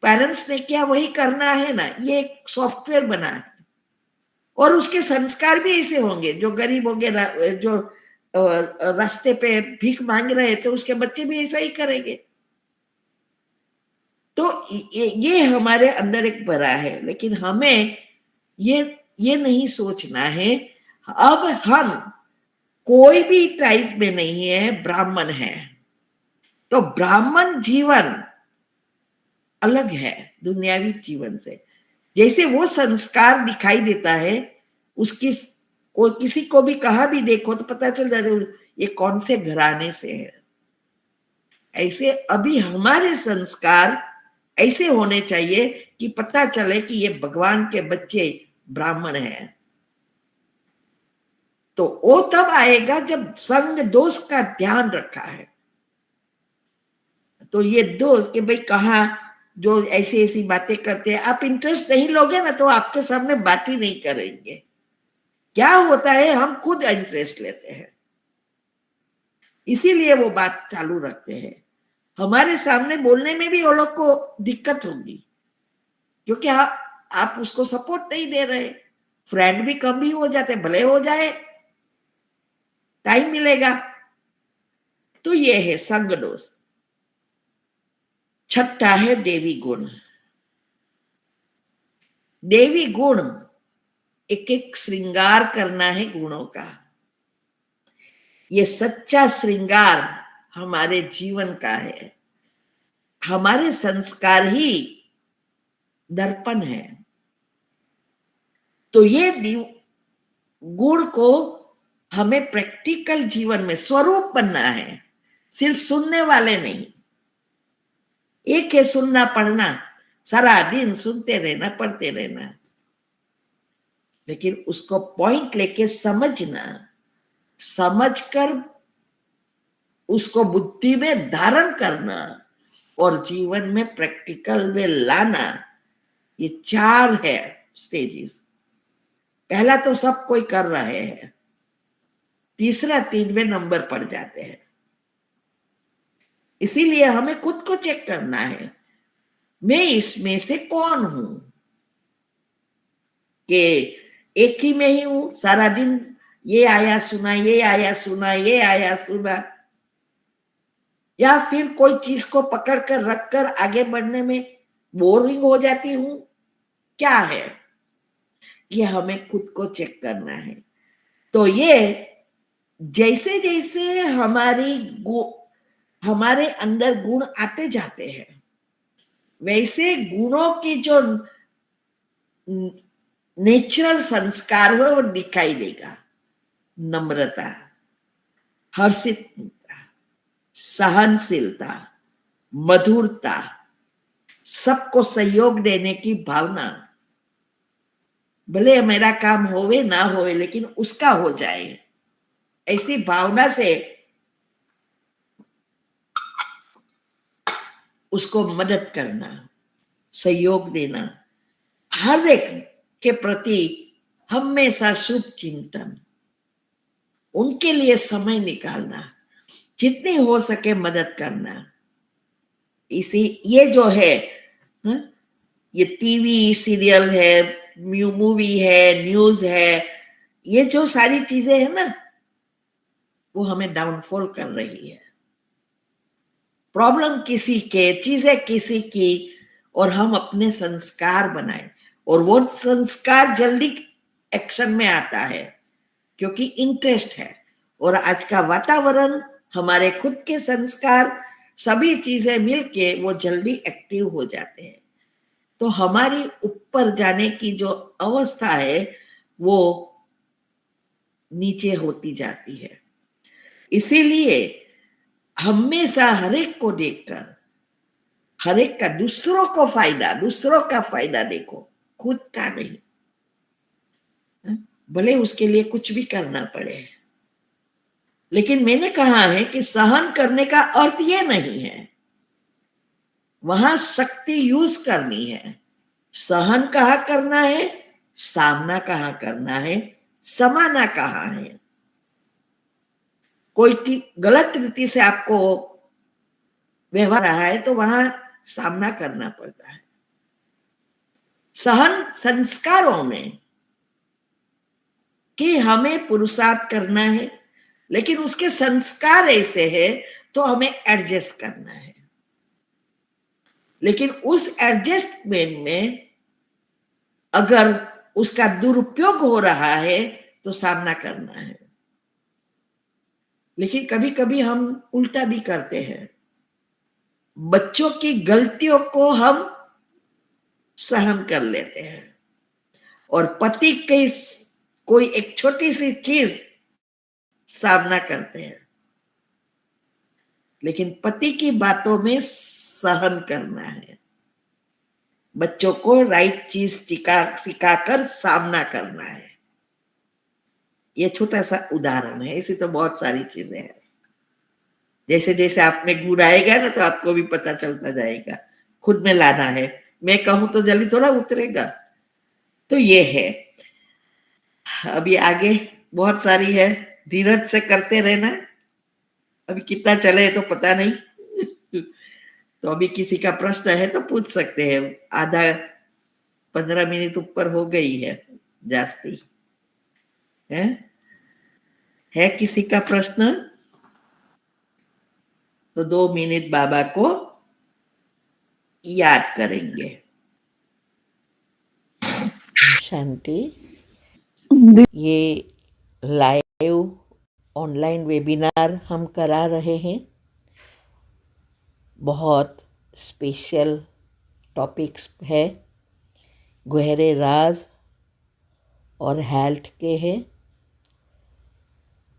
पेरेंट्स ने किया वही करना है ना, ये एक सॉफ्टवेयर बना है और उसके संस्कार भी ऐसे होंगे। जो गरीब होंगे, जो रास्ते पे भीख मांग रहे तो उसके बच्चे भी ऐसा ही करेंगे। तो ये हमारे अंदर एक भरा है, लेकिन हमें ये नहीं सोचना है अब हम कोई भी टाइप में नहीं है, ब्राह्मण है तो ब्राह्मण जीवन अलग है दुनियावी जीवन से। जैसे वो संस्कार दिखाई देता है, उसकी कोई किसी को भी कहा भी देखो तो पता चल जाता है ये कौन से घराने से है। ऐसे अभी हमारे संस्कार ऐसे होने चाहिए कि पता चले कि ये भगवान के बच्चे ब्राह्मण हैं। तो वो तब आएगा जब संग दोष का ध्यान रखा है। तो ये दोस्त कि भाई कहा जो ऐसी ऐसी बातें करते हैं, आप इंटरेस्ट नहीं लोगे ना तो आपके सामने बात ही नहीं करेंगे। क्या होता है, हम खुद इंटरेस्ट लेते हैं, इसीलिए वो बात चालू रखते हैं। हमारे सामने बोलने में भी वो लोग को दिक्कत होगी, क्योंकि आप उसको सपोर्ट नहीं दे रहे। फ्रेंड भी कम ही हो जाते, भले हो जाए, टाइम मिलेगा। तो ये है संग दोष। छठा है देवी गुण। देवी गुण एक एक श्रृंगार करना है गुणों का। ये सच्चा श्रृंगार हमारे जीवन का है। हमारे संस्कार ही दर्पण है। तो ये गुण को हमें प्रैक्टिकल जीवन में स्वरूप बनना है, सिर्फ सुनने वाले नहीं। एक है सुनना पढ़ना, सारा दिन सुनते रहना, पढ़ते रहना, लेकिन उसको पॉइंट लेके समझना, समझकर उसको बुद्धि में धारण करना और जीवन में प्रैक्टिकल में लाना, ये 4 है स्टेजेस। पहला तो सब कोई कर रहे हैं, तीसरा 3वें नंबर पड़ जाते हैं। इसीलिए हमें खुद को चेक करना है, मैं इसमें से कौन हूं? कि एक ही में ही हूं, सारा दिन ये आया सुना, ये आया सुना, ये आया सुना, या फिर कोई चीज को पकड़ कर रख कर आगे बढ़ने में बोरिंग हो जाती हूं? क्या है ये हमें खुद को चेक करना है। तो ये जैसे जैसे हमारे अंदर गुण आते जाते हैं, वैसे गुणों की जो नेचुरल संस्कार है वो दिखाई देगा। नम्रता, हर्षितता, सहनशीलता, मधुरता, सबको सहयोग देने की भावना। भले मेरा काम होवे ना होवे लेकिन उसका हो जाए, ऐसी भावना से उसको मदद करना, सहयोग देना, हर एक के प्रति हमेशा शुभ चिंतन, उनके लिए समय निकालना, जितनी हो सके मदद करना। ये जो है ये टीवी सीरियल है, मूवी है, न्यूज है, ये जो सारी चीजें है ना, वो हमें डाउनफॉल कर रही है। प्रॉब्लम किसी के, चीजें किसी की, और हम अपने संस्कार बनाए, और वो संस्कार जल्दी एक्शन में आता है क्योंकि इंटरेस्ट है। और आज का वातावरण, हमारे खुद के संस्कार, सभी चीजें मिलके वो जल्दी एक्टिव हो जाते हैं। तो हमारी ऊपर जाने की जो अवस्था है वो नीचे होती जाती है। इसीलिए हमेशा हरेक को देखकर, हरेक का दूसरों का फायदा देखो, खुद का नहीं। भले उसके लिए कुछ भी करना पड़े, लेकिन मैंने कहा है कि सहन करने का अर्थ ये नहीं है, वहां शक्ति यूज करनी है। सहन कहाँ करना है, सामना कहाँ करना है, समाना कहाँ है। कोई गलत रीति से आपको व्यवहार रहा है तो वहां सामना करना पड़ता है। सहन संस्कारों में कि हमें पुरुषार्थ करना है, लेकिन उसके संस्कार ऐसे है तो हमें एडजस्ट करना है। लेकिन उस एडजस्टमेंट में अगर उसका दुरुपयोग हो रहा है तो सामना करना है। लेकिन कभी कभी हम उल्टा भी करते हैं, बच्चों की गलतियों को हम सहन कर लेते हैं, और पति के कोई एक छोटी सी चीज सामना करते हैं। लेकिन पति की बातों में सहन करना है, बच्चों को राइट चीज सिखाकर सामना करना है। ये छोटा सा उदाहरण है, ऐसी तो बहुत सारी चीजें हैं। जैसे जैसे आप में गुण आएगा ना तो आपको भी पता चलता जाएगा। खुद में लाना है, मैं कहूं तो जल्दी थोड़ा उतरेगा। तो ये है, अभी आगे बहुत सारी है, धीरज से करते रहना। अभी कितना चले तो पता नहीं तो अभी किसी का प्रश्न है तो पूछ सकते हैं। आधा 15 मिनट ऊपर हो गई है, जास्ती है किसी का प्रश्न तो 2 मिनट बाबा को याद करेंगे। शांति। ये लाइव ऑनलाइन वेबिनार हम करा रहे हैं। बहुत स्पेशल टॉपिक्स है, गहरे राज और हेल्थ के हैं।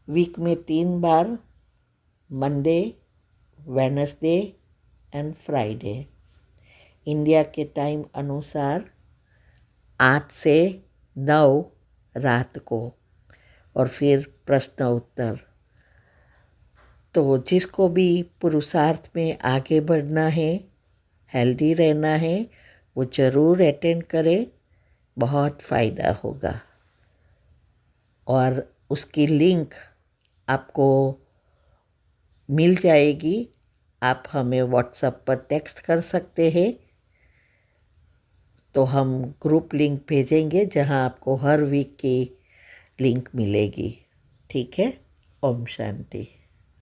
वीक में 3 बार, Monday, Wednesday and Friday, India के टाइम अनुसार 8 से 9 रात को, और फिर प्रश्न उत्तर। तो जिसको भी पुरुषार्थ में आगे बढ़ना है, हेल्दी रहना है, वो ज़रूर अटेंड करे, बहुत फ़ायदा होगा। और उसकी लिंक आपको मिल जाएगी, आप हमें व्हाट्सएप पर टेक्स्ट कर सकते हैं, तो हम ग्रुप लिंक भेजेंगे जहां आपको हर वीक की लिंक मिलेगी। ठीक है। ओम शांति।